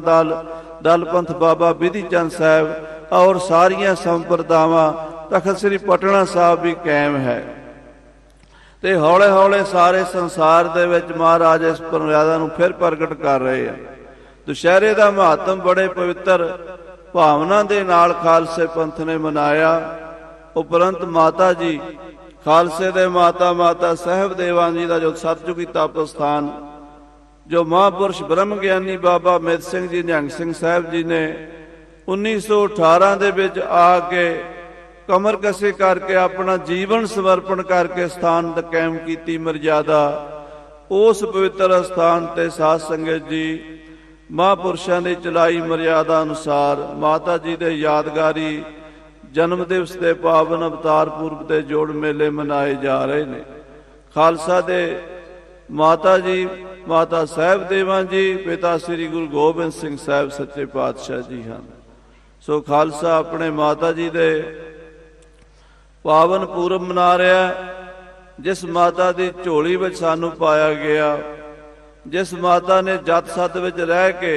ਦਲ ਪੰਥ ਬਾਬਾ ਬਿਧੀ ਚੰਦ ਸਾਹਿਬ ਔਰ ਸਾਰੀਆਂ ਸੰਪਰਦਾਵਾਂ, ਤਖਤ ਸ੍ਰੀ ਪਟਨਾ ਸਾਹਿਬ ਵੀ ਕਾਇਮ ਹੈ। ਤੇ ਹੌਲੇ ਹੌਲੇ ਸਾਰੇ ਸੰਸਾਰ ਦੇ ਵਿੱਚ ਮਹਾਰਾਜ ਇਸ ਮਰਿਆਦਾ ਨੂੰ ਫਿਰ ਪ੍ਰਗਟ ਕਰ ਰਹੇ ਆ। ਦੁਸ਼ਹਿਰੇ ਦਾ ਮਹੱਤਵ ਬੜੇ ਪਵਿੱਤਰ ਭਾਵਨਾ ਦੇ ਨਾਲ ਖਾਲਸੇ ਪੰਥ ਨੇ ਮਨਾਇਆ। ਉਪਰੰਤ ਮਾਤਾ ਜੀ, ਖਾਲਸੇ ਦੇ ਮਾਤਾ ਸਾਹਿਬ ਦੇਵਾਂ ਜੀ ਦਾ ਜੋ ਸਤਜੁਗੀ ਤਪ ਸਥਾਨ, ਜੋ ਮਹਾਂਪੁਰਸ਼ ਬ੍ਰਹਮ ਗਿਆਨੀ ਬਾਬਾ ਮਿਤ ਸਿੰਘ ਜੀ ਨਿਹੰਗ ਸਿੰਘ ਸਾਹਿਬ ਜੀ ਨੇ 1918 ਦੇ ਵਿੱਚ ਆ ਕੇ ਕਮਰ ਕਸੇ ਕਰਕੇ ਆਪਣਾ ਜੀਵਨ ਸਮਰਪਣ ਕਰਕੇ ਸਥਾਨ ਕਾਇਮ ਕੀਤੀ ਮਰਜ਼ਾਦਾ। ਉਸ ਪਵਿੱਤਰ ਸਥਾਨ ਤੇ ਸਾਧ ਸੰਗਤ ਜੀ ਮਹਾਂਪੁਰਸ਼ਾਂ ਦੀ ਚਲਾਈ ਮਰਜ਼ਾਦਾ ਅਨੁਸਾਰ ਮਾਤਾ ਜੀ ਦੇ ਯਾਦਗਾਰੀ ਜਨਮ ਦਿਵਸ ਦੇ ਪਾਵਨ ਅਵਤਾਰ ਪੁਰਬ ਦੇ ਜੋੜ ਮੇਲੇ ਮਨਾਏ ਜਾ ਰਹੇ ਨੇ। ਖਾਲਸਾ ਦੇ ਮਾਤਾ ਜੀ, ਮਾਤਾ ਸਾਹਿਬ ਦੇਵਾਂ ਜੀ, ਪਿਤਾ ਸ੍ਰੀ ਗੁਰੂ ਗੋਬਿੰਦ ਸਿੰਘ ਸਾਹਿਬ ਸੱਚੇ ਪਾਤਸ਼ਾਹ ਜੀ ਹਨ। ਸੋ ਖਾਲਸਾ ਆਪਣੇ ਮਾਤਾ ਜੀ ਦੇ ਪਾਵਨ ਪੁਰਬ ਮਨਾ ਰਿਹਾ। ਜਿਸ ਮਾਤਾ ਦੀ ਝੋਲੀ ਵਿੱਚ ਸਾਨੂੰ ਪਾਇਆ ਗਿਆ, ਜਿਸ ਮਾਤਾ ਨੇ ਜਤ ਸਤ ਵਿੱਚ ਰਹਿ ਕੇ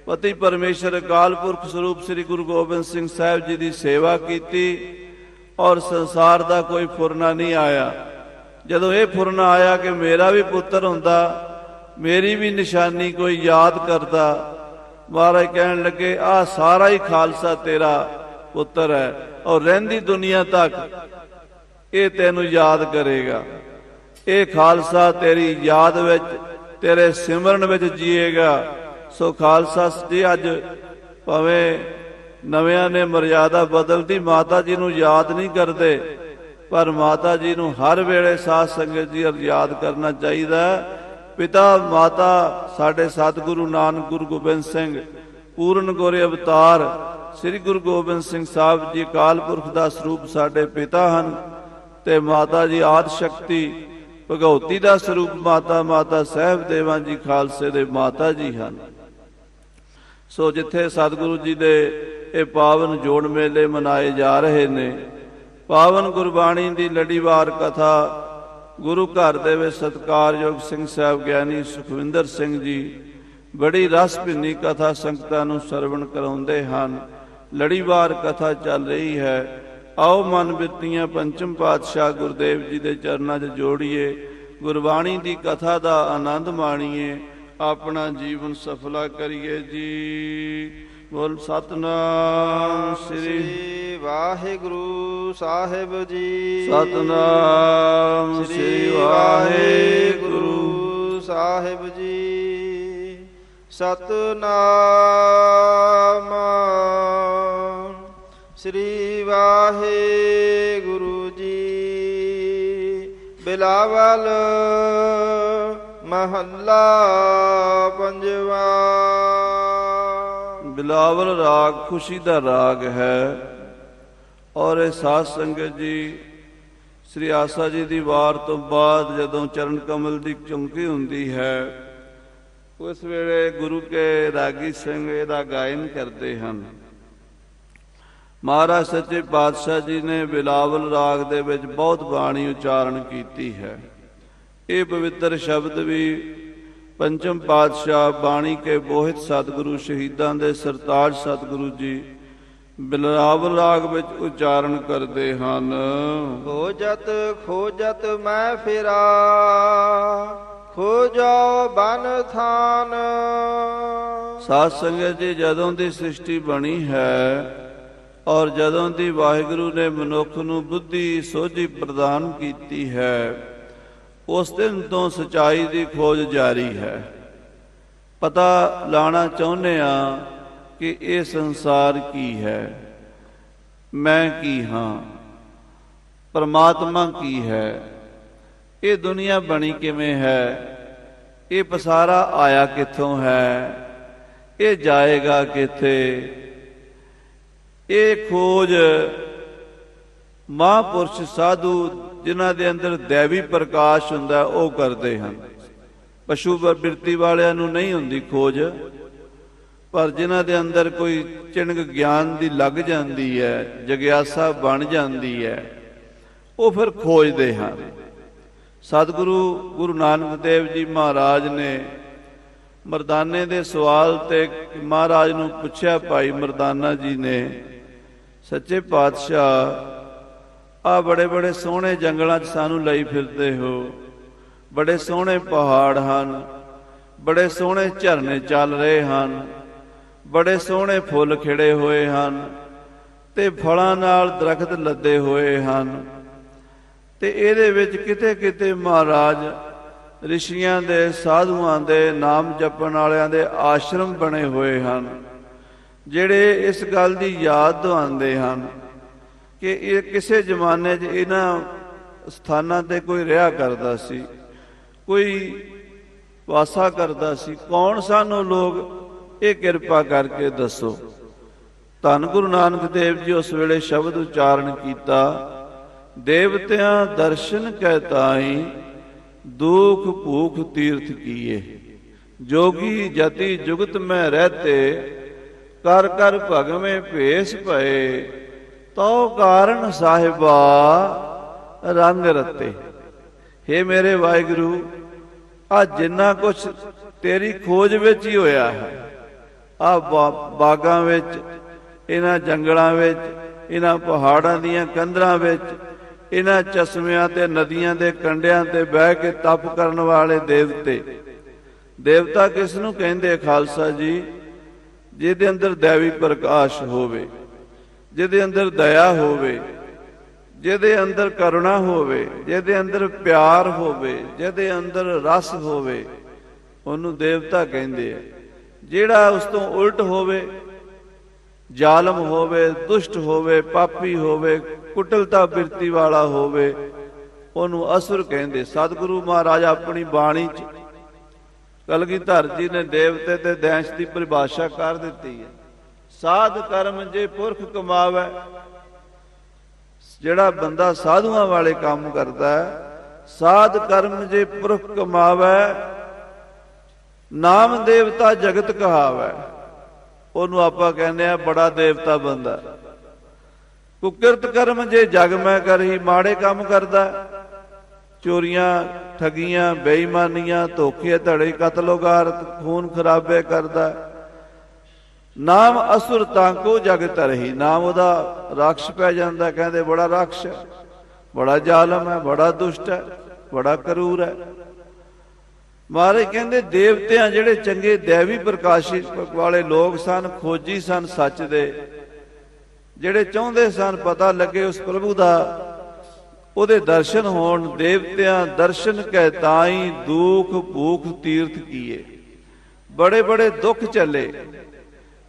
ਪਤੀ ਪਰਮੇਸ਼ਰ ਅਕਾਲ ਪੁਰਖ ਸਰੂਪ ਸ੍ਰੀ ਗੁਰੂ ਗੋਬਿੰਦ ਸਿੰਘ ਸਾਹਿਬ ਜੀ ਦੀ ਸੇਵਾ ਕੀਤੀ ਔਰ ਸੰਸਾਰ ਦਾ ਕੋਈ ਫੁਰਨਾ ਨਹੀਂ ਆਇਆ। ਜਦੋਂ ਇਹ ਫੁਰਨਾ ਆਇਆ ਕਿ ਮੇਰਾ ਵੀ ਪੁੱਤਰ ਹੁੰਦਾ, ਮੇਰੀ ਵੀ ਨਿਸ਼ਾਨੀ ਕੋਈ ਯਾਦ ਕਰਦਾ, ਮਹਾਰਾਜ ਕਹਿਣ ਲੱਗੇ ਆਹ ਸਾਰਾ ਹੀ ਖਾਲਸਾ ਤੇਰਾ ਪੁੱਤਰ ਹੈ ਔਰ ਰਹਿੰਦੀ ਦੁਨੀਆ ਤੱਕ ਇਹ ਤੈਨੂੰ ਯਾਦ ਕਰੇਗਾ। ਇਹ ਖਾਲਸਾ ਤੇਰੀ ਯਾਦ ਵਿੱਚ, ਤੇਰੇ ਸਿਮਰਨ ਵਿੱਚ ਜੀਏਗਾ। ਸੋ ਖਾਲਸਾ ਜੀ ਅੱਜ ਭਾਵੇਂ ਨਵਿਆਂ ਨੇ ਮਰਿਆਦਾ ਬਦਲਦੀ, ਮਾਤਾ ਜੀ ਨੂੰ ਯਾਦ ਨਹੀਂ ਕਰਦੇ, ਪਰ ਮਾਤਾ ਜੀ ਨੂੰ ਹਰ ਵੇਲੇ ਸਾਧ ਸੰਗਤ ਜੀ ਯਾਦ ਕਰਨਾ ਚਾਹੀਦਾ। ਪਿਤਾ ਮਾਤਾ ਸਾਡੇ ਸਤਿਗੁਰੂ ਨਾਨਕ ਗੁਰੂ ਗੋਬਿੰਦ ਸਿੰਘ ਪੂਰਨ ਗੋਰੇ ਅਵਤਾਰ ਸ੍ਰੀ ਗੁਰੂ ਗੋਬਿੰਦ ਸਿੰਘ ਸਾਹਿਬ ਜੀ ਅਕਾਲ ਪੁਰਖ ਦਾ ਸਰੂਪ ਸਾਡੇ ਪਿਤਾ ਹਨ ਤੇ ਮਾਤਾ ਜੀ ਆਦਿ ਸ਼ਕਤੀ ਭਗਉਤੀ ਦਾ ਸਰੂਪ ਮਾਤਾ ਸਾਹਿਬ ਦੇਵਾਂ ਜੀ ਖਾਲਸੇ ਦੇ ਮਾਤਾ ਜੀ ਹਨ। ਸੋ ਜਿੱਥੇ ਸਤਿਗੁਰੂ ਜੀ ਦੇ ਇਹ ਪਾਵਨ ਜੋੜ ਮੇਲੇ ਮਨਾਏ ਜਾ ਰਹੇ ਨੇ, ਪਾਵਨ ਗੁਰਬਾਣੀ ਦੀ ਲੜੀਵਾਰ ਕਥਾ ਗੁਰੂ ਘਰ ਦੇ ਵਿੱਚ ਸਤਿਕਾਰਯੋਗ ਸਿੰਘ ਸਾਹਿਬ ਗਿਆਨੀ ਸੁਖਵਿੰਦਰ ਸਿੰਘ ਜੀ ਬੜੀ ਰਸ ਭਿੰਨੀ ਕਥਾ ਸੰਗਤਾਂ ਨੂੰ ਸਰਵਣ ਕਰਾਉਂਦੇ ਹਨ। ਲੜੀਵਾਰ ਕਥਾ ਚੱਲ ਰਹੀ ਹੈ। ਆਓ ਮਨ ਬਿਰਤੀਆਂ ਪੰਚਮ ਪਾਤਸ਼ਾਹ ਗੁਰਦੇਵ ਜੀ ਦੇ ਚਰਨਾਂ 'ਚ ਜੋੜੀਏ, ਗੁਰਬਾਣੀ ਦੀ ਕਥਾ ਦਾ ਆਨੰਦ ਮਾਣੀਏ। ਆਪਣਾ ਜੀਵਨ ਸਫਲਾ ਕਰੀਏ ਜੀ। ਬੋਲ ਸਤਨਾਮ ਸ੍ਰੀ ਵਾਹਿਗੁਰੂ ਸਾਹਿਬ ਜੀ। ਸਤਨਾਮ ਸ੍ਰੀ ਵਾਹਿਗੁਰੂ ਸਾਹਿਬ ਜੀ। ਸਤਨਾਮ ਸ੍ਰੀ ਵਾਹਿਗੁਰੂ ਜੀ। ਬਿਲਾਵਲ ਮਹੱਲਾ ਪੰਜਵਾ। ਬਿਲਾਵਲ ਰਾਗ ਖੁਸ਼ੀ ਦਾ ਰਾਗ ਹੈ ਔਰ ਇਹ ਸਾਧ ਸੰਗਤ ਜੀ ਸ੍ਰੀ ਆਸਾ ਜੀ ਦੀ ਵਾਰ ਤੋਂ ਬਾਅਦ ਜਦੋਂ ਚਰਨ ਕਮਲ ਦੀ ਚੌਂਕੀ ਹੁੰਦੀ ਹੈ ਉਸ ਵੇਲੇ ਗੁਰੂ ਕੇ ਰਾਗੀ ਸਿੰਘ ਇਹਦਾ ਗਾਇਨ ਕਰਦੇ ਹਨ। ਮਹਾਰਾਜ ਸੱਚੇ ਪਾਤਸ਼ਾਹ ਜੀ ਨੇ ਬਿਲਾਵਲ ਰਾਗ ਦੇ ਵਿੱਚ ਬਹੁਤ ਬਾਣੀ ਉਚਾਰਨ ਕੀਤੀ ਹੈ। ਇਹ ਪਵਿੱਤਰ ਸ਼ਬਦ ਵੀ ਪੰਚਮ ਪਾਤਸ਼ਾਹ ਬਾਣੀ ਕੇ ਬੋਹਿਤ ਸਤਿਗੁਰੂ ਸ਼ਹੀਦਾਂ ਦੇ ਸਰਤਾਜ ਸਤਿਗੁਰੂ ਜੀ ਬਿਲਾਵਲ ਰਾਗ ਵਿੱਚ ਉਚਾਰਨ ਕਰਦੇ ਹਨ। ਖੋਜਤ ਖੋਜਤ ਮੈਂ ਫਿਰਾ ਖੋਜੋ ਬਨ ਥਾਨ। ਸਾਧ ਸੰਗਤ ਜੀ ਜਦੋਂ ਦੀ ਸ੍ਰਿਸ਼ਟੀ ਬਣੀ ਹੈ ਔਰ ਜਦੋਂ ਦੀ ਵਾਹਿਗੁਰੂ ਨੇ ਮਨੁੱਖ ਨੂੰ ਬੁੱਧੀ ਸੋਝੀ ਪ੍ਰਦਾਨ ਕੀਤੀ ਹੈ ਉਸ ਦਿਨ ਤੋਂ ਸਚਾਈ ਦੀ ਖੋਜ ਜਾਰੀ ਹੈ। ਪਤਾ ਲਾਣਾ ਚਾਹੁੰਦੇ ਹਾਂ ਕਿ ਇਹ ਸੰਸਾਰ ਕੀ ਹੈ, ਮੈਂ ਕੀ ਹਾਂ, ਪਰਮਾਤਮਾ ਕੀ ਹੈ, ਇਹ ਦੁਨੀਆ ਬਣੀ ਕਿਵੇਂ ਹੈ, ਇਹ ਪਸਾਰਾ ਆਇਆ ਕਿੱਥੋਂ ਹੈ, ਇਹ ਜਾਏਗਾ ਕਿੱਥੇ। ਇਹ ਖੋਜ ਮਹਾਂਪੁਰਸ਼ ਸਾਧੂ ਜਿਨ੍ਹਾਂ ਦੇ ਅੰਦਰ ਦੈਵੀ ਪ੍ਰਕਾਸ਼ ਹੁੰਦਾ ਉਹ ਕਰਦੇ ਹਨ। ਪਸ਼ੂ ਬਿਰਤੀ ਵਾਲਿਆਂ ਨੂੰ ਨਹੀਂ ਹੁੰਦੀ ਖੋਜ, ਪਰ ਜਿਨ੍ਹਾਂ ਦੇ ਅੰਦਰ ਕੋਈ ਚਿਣਗ ਗਿਆਨ ਦੀ ਲੱਗ ਜਾਂਦੀ ਹੈ, ਜਗਿਆਸਾ ਬਣ ਜਾਂਦੀ ਹੈ, ਉਹ ਫਿਰ ਖੋਜਦੇ ਹਨ। ਸਤਿਗੁਰੂ ਗੁਰੂ ਨਾਨਕ ਦੇਵ ਜੀ ਮਹਾਰਾਜ ਨੇ ਮਰਦਾਨੇ ਦੇ ਸਵਾਲ ਤੇ ਮਹਾਰਾਜ ਨੂੰ ਪੁੱਛਿਆ, ਭਾਈ ਮਰਦਾਨਾ ਜੀ ਨੇ, ਸੱਚੇ ਪਾਤਸ਼ਾਹ ਆ ਬੜੇ ਬੜੇ ਸੋਹਣੇ ਜੰਗਲਾਂ 'ਚ ਸਾਨੂੰ ਲਈ ਫਿਰਦੇ ਹੋ, ਬੜੇ ਸੋਹਣੇ ਪਹਾੜ ਹਨ, ਬੜੇ ਸੋਹਣੇ ਝਰਨੇ ਚੱਲ ਰਹੇ ਹਨ, ਬੜੇ ਸੋਹਣੇ ਫੁੱਲ ਖਿੜੇ ਹੋਏ ਹਨ ਤੇ ਫਲਾਂ ਨਾਲ ਦਰਖਤ ਲੱਦੇ ਹੋਏ ਹਨ ਤੇ ਇਹਦੇ ਵਿੱਚ ਕਿਤੇ ਕਿਤੇ ਮਹਾਰਾਜ ਰਿਸ਼ੀਆਂ ਦੇ ਸਾਧੂਆਂ ਦੇ ਨਾਮ ਜਪਣ ਵਾਲਿਆਂ ਦੇ ਆਸ਼ਰਮ ਬਣੇ ਹੋਏ ਹਨ ਜਿਹੜੇ ਇਸ ਗੱਲ ਦੀ ਯਾਦ ਦਿਵਾਉਂਦੇ ਹਨ ਕਿ ਇਹ ਕਿਸੇ ਜ਼ਮਾਨੇ 'ਚ ਇਹਨਾਂ ਸਥਾਨਾਂ ਤੇ ਕੋਈ ਰਿਹਾ ਕਰਦਾ ਸੀ, ਕੋਈ ਵਾਸਾ ਕਰਦਾ ਸੀ। ਕੌਣ ਸਨ ਉਹ ਲੋਕ? ਇਹ ਕਿਰਪਾ ਕਰਕੇ ਦੱਸੋ। ਧੰਨ ਗੁਰੂ ਨਾਨਕ ਦੇਵ ਜੀ ਉਸ ਵੇਲੇ ਸ਼ਬਦ ਉਚਾਰਨ ਕੀਤਾ, ਦੇਵਤਿਆਂ ਦਰਸ਼ਨ ਕੈ ਤਾਈ ਦੁਖ ਭੂਖ ਤੀਰਥ ਕੀਏ, ਜੋਗੀ ਜਤੀ ਜੁਗਤ ਮੈਂ ਰਹਤੇ ਕਰ ਕਰ ਭਗਵੇਂ ਭੇਸ ਭਏ, ਤਉ ਕਾਰਨ ਸਾਹਿਬਾ ਰੰਗ ਰਤੇ। ਹੇ ਮੇਰੇ ਵਾਹਿਗੁਰੂ, ਆ ਜਿੰਨਾ ਕੁਛ ਤੇਰੀ ਖੋਜ ਵਿੱਚ ਹੀ ਹੋਇਆ ਹੈ, ਆ ਬਾਗਾਂ ਵਿੱਚ, ਇਹਨਾਂ ਜੰਗਲਾਂ ਵਿੱਚ, ਇਹਨਾਂ ਪਹਾੜਾਂ ਦੀਆਂ ਕੰਧਰਾਂ ਵਿੱਚ, ਇਹਨਾਂ ਚਸ਼ਮਿਆਂ ਤੇ ਨਦੀਆਂ ਦੇ ਕੰਢਿਆਂ ਤੇ ਬਹਿ ਕੇ ਤਪ ਕਰਨ ਵਾਲੇ ਦੇਵਤੇ। ਦੇਵਤਾ ਕਿਸ ਨੂੰ ਕਹਿੰਦੇ ਖਾਲਸਾ ਜੀ? ਜਿਹਦੇ ਅੰਦਰ ਦੈਵੀ ਪ੍ਰਕਾਸ਼ ਹੋਵੇ, ਜਿਹਦੇ ਅੰਦਰ ਦਇਆ ਹੋਵੇ, ਜਿਹਦੇ ਅੰਦਰ ਕਰੁਣਾ ਹੋਵੇ, ਜਿਹਦੇ ਅੰਦਰ ਪਿਆਰ ਹੋਵੇ, ਜਿਹਦੇ ਅੰਦਰ ਰਸ ਹੋਵੇ, ਉਹਨੂੰ ਦੇਵਤਾ ਕਹਿੰਦੇ ਆ। ਜਿਹੜਾ ਉਸ ਤੋਂ ਉਲਟ ਹੋਵੇ, ਜ਼ਾਲਮ ਹੋਵੇ, ਦੁਸ਼ਟ ਹੋਵੇ, ਪਾਪੀ ਹੋਵੇ, ਕੁਟਲਤਾ ਬਿਰਤੀ ਵਾਲਾ ਹੋਵੇ, ਉਹਨੂੰ ਅਸੁਰ ਕਹਿੰਦੇ। ਸਤਿਗੁਰੂ ਮਹਾਰਾਜ ਆਪਣੀ ਬਾਣੀ 'ਚ ਕਲਗੀਧਰ ਜੀ ਨੇ ਦੇਵਤੇ ਤੇ ਦੈਂਸ਼ ਦੀ ਪਰਿਭਾਸ਼ਾ ਕਰ ਦਿੱਤੀ ਹੈ। ਸਾਧ ਕਰਮ ਜੇ ਪੁਰਖ ਕਮਾਵੇ, ਜਿਹੜਾ ਬੰਦਾ ਸਾਧੂਆਂ ਵਾਲੇ ਕੰਮ ਕਰਦਾ ਹੈ, ਸਾਧ ਕਰਮ ਜੇ ਪੁਰਖ ਕਮਾਵੇ, ਨਾਮ ਦੇਵਤਾ ਜਗਤ ਕਹਾਵੇ, ਉਹਨੂੰ ਆਪਾਂ ਕਹਿੰਦੇ ਆ ਬੜਾ ਦੇਵਤਾ ਬੰਦਾ। ਕੁਕਿਰਤ ਕਰਮ ਜੇ ਜਗ ਮੈਂ ਕਰਹੀ, ਮਾੜੇ ਕੰਮ ਕਰਦਾ, ਚੋਰੀਆਂ, ਠਗੀਆਂ, ਬੇਈਮਾਨੀਆਂ, ਧੋਖੇ ਧੜੇ, ਕਤਲੋਗਾਰਤ, ਖੂਨ ਖਰਾਬੇ ਕਰਦਾ। ਨਾਮ ਅਸੁਰ ਤਾਂਕੋ ਜਗ ਧਰਹੀ, ਨਾਮ ਉਹਦਾ ਰਾਖਸ਼ ਪੈ ਜਾਂਦਾ, ਕਹਿੰਦੇ ਬੜਾ ਰਾਖਸ਼ ਹੈ, ਬੜਾ ਜ਼ਾਲਮ ਹੈ, ਬੜਾ ਦੁਸ਼ਟ ਹੈ, ਬੜਾ ਕਰੂਰ ਹੈ। ਮਹਾਰਾਜ ਕਹਿੰਦੇ ਦੇਵਤਿਆਂ ਜਿਹੜੇ ਚੰਗੇ ਦੇਵੀ ਪ੍ਰਕਾਸ਼ਿਤ ਵਾਲੇ ਲੋਕ ਸਨ, ਖੋਜੀ ਸਨ ਸੱਚ ਦੇ, ਜਿਹੜੇ ਚਾਹੁੰਦੇ ਸਨ ਪਤਾ ਲੱਗੇ ਉਸ ਪ੍ਰਭੂ ਦਾ, ਉਹਦੇ ਦਰਸ਼ਨ ਹੋਣ। ਦੇਵਤਿਆਂ ਦਰਸ਼ਨ ਕੈ ਤਾਈ ਦੁਖ ਭੂਖ ਤੀਰਥ ਕੀਏ। ਬੜੇ ਬੜੇ ਦੁੱਖ ਚੱਲੇ,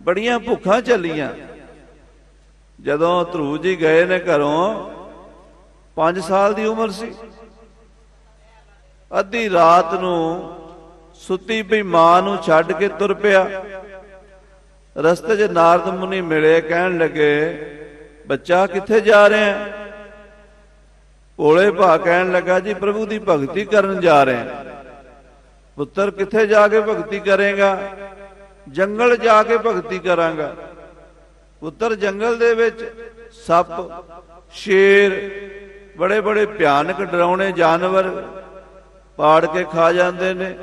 ਬੜੀਆਂ ਭੁੱਖਾਂ ਚੱਲੀਆਂ। ਜਦੋਂ ਧਰੂ ਜੀ ਗਏ ਨੇ ਘਰੋਂ, 5 ਸਾਲ ਦੀ ਉਮਰ ਸੀ। ਅੱਧੀ ਰਾਤ ਨੂੰ ਸੁੱਤੀ ਪਈ ਮਾਂ ਨੂੰ ਛੱਡ ਕੇ ਤੁਰ ਪਿਆ। ਰਸਤੇ 'ਚ ਨਾਰਦ ਮੁਨੀ ਮਿਲੇ, ਕਹਿਣ ਲੱਗੇ ਬੱਚਾ ਕਿੱਥੇ ਜਾ ਰਿਹਾ? ਭੋਲੇ ਭਾ ਕਹਿਣ ਲੱਗਾ ਜੀ ਪ੍ਰਭੂ ਦੀ ਭਗਤੀ ਕਰਨ ਜਾ ਰਹੇ ਹਾਂ। ਪੁੱਤਰ ਕਿੱਥੇ ਜਾ ਕੇ ਭਗਤੀ ਕਰੇਗਾ? ਜੰਗਲ ਜਾ ਕੇ ਭਗਤੀ ਕਰਾਂਗਾ। ਪੁੱਤਰ ਜੰਗਲ ਦੇ ਵਿੱਚ ਸੱਪ, ਸ਼ੇਰ, ਬੜੇ ਬੜੇ ਭਿਆਨਕ ਡਰਾਉਣੇ ਜਾਨਵਰ ਪਾੜ ਕੇ ਖਾ ਜਾਂਦੇ ਨੇ।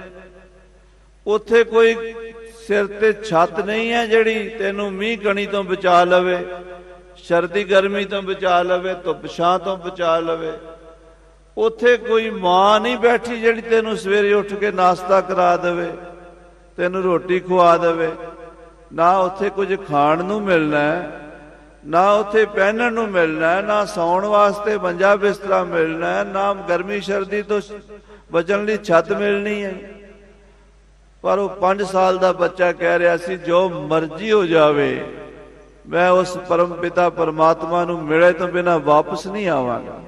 ਉੱਥੇ ਕੋਈ ਸਿਰ ਤੇ ਛੱਤ ਨਹੀਂ ਹੈ ਜਿਹੜੀ ਤੈਨੂੰ ਮੀਂਹ ਕਣੀ ਤੋਂ ਬਚਾ ਲਵੇ, ਸਰਦੀ ਗਰਮੀ ਤੋਂ ਬਚਾ ਲਵੇ, ਧੁੱਪ ਛਾਂ ਤੋਂ ਬਚਾ ਲਵੇ। ਉੱਥੇ ਕੋਈ ਮਾਂ ਨਹੀਂ ਬੈਠੀ ਜਿਹੜੀ ਤੈਨੂੰ ਸਵੇਰੇ ਉੱਠ ਕੇ ਨਾਸ਼ਤਾ ਕਰਾ ਦੇਵੇ, ਤੈਨੂੰ ਰੋਟੀ ਖਵਾ ਦੇਵੇ। ਨਾ ਉੱਥੇ ਕੁਝ ਖਾਣ ਨੂੰ ਮਿਲਣਾ, ਨਾ ਉੱਥੇ ਪਹਿਨਣ ਨੂੰ ਮਿਲਣਾ, ਨਾ ਸੌਣ ਵਾਸਤੇ ਮੰਜਾ ਬਿਸਤਰਾ ਮਿਲਣਾ, ਨਾ ਗਰਮੀ ਸਰਦੀ ਤੋਂ ਬਚਣ ਲਈ ਛੱਤ ਮਿਲਣੀ ਹੈ। ਪਰ ਉਹ 5 ਸਾਲ ਦਾ ਬੱਚਾ ਕਹਿ ਰਿਹਾ ਸੀ ਜੋ ਮਰਜ਼ੀ ਹੋ ਜਾਵੇ, ਮੈਂ ਉਸ ਪਰਮ ਪਿਤਾ ਪਰਮਾਤਮਾ ਨੂੰ ਮਿਲੇ ਤੋਂ ਬਿਨਾਂ ਵਾਪਸ ਨਹੀਂ ਆਵਾਂਗਾ।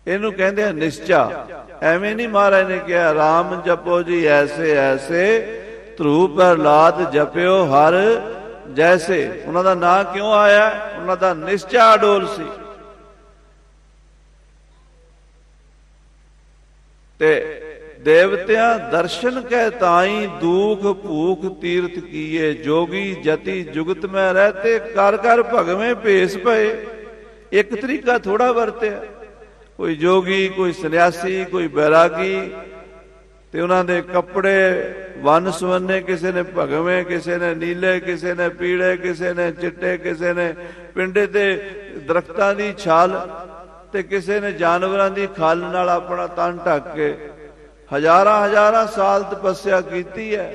ਇਹਨੂੰ ਕਹਿੰਦੇ ਆ ਨਿਸ਼ਚਾ। ਐਵੇਂ ਨਹੀਂ ਮਹਾਰਾਜ ਨੇ ਕਿਹਾ ਰਾਮ ਜਪੋ ਜੀ ਐਸੇ ਐਸੇ, ਧਰੂ ਪ੍ਰਹਲਾਦ ਜਪਿਓ ਹਰ ਜੈਸੇ। ਉਹਨਾਂ ਦਾ ਨਾਂ ਕਿਉਂ ਆਇਆ? ਉਹਨਾਂ ਦਾ ਨਿਸ਼ਚਾ ਅਡੋਲ ਸੀ। ਤੇ ਦੇਵਤਿਆਂ ਦਰਸ਼ਨ ਕੈ ਤਾਈ ਦੁਖ ਭੂਖ ਤੀਰਥ ਕੀਏ। ਜੋਗੀ ਜਤੀ ਜੁਗਤ ਮੈਂ ਰਹਤੇ, ਕਰ ਕਰ ਭਗਵੇਂ ਭੇਸ ਪਏ। ਇੱਕ ਤਰੀਕਾ ਥੋੜਾ ਵਰਤਿਆ। ਕੋਈ ਜੋਗੀ, ਕੋਈ ਸੰਨਿਆਸੀ, ਕੋਈ ਬੈਰਾਗੀ, ਤੇ ਉਹਨਾਂ ਦੇ ਕੱਪੜੇ ਵੰਨ ਸੁਵੰਨੇ, ਕਿਸੇ ਨੇ ਭਗਵੇਂ, ਕਿਸੇ ਨੇ ਨੀਲੇ, ਕਿਸੇ ਨੇ ਪੀਲੇ, ਕਿਸੇ ਨੇ ਚਿੱਟੇ, ਕਿਸੇ ਨੇ ਪਿੰਡੇ ਤੇ ਦਰਖਤਾਂ ਦੀ ਛਾਲ, ਤੇ ਕਿਸੇ ਨੇ ਜਾਨਵਰਾਂ ਦੀ ਖਲ ਨਾਲ ਆਪਣਾ ਤਨ ਢੱਕ ਕੇ ਹਜ਼ਾਰਾਂ ਹਜ਼ਾਰਾਂ ਸਾਲ ਤਪੱਸਿਆ ਕੀਤੀ ਹੈ।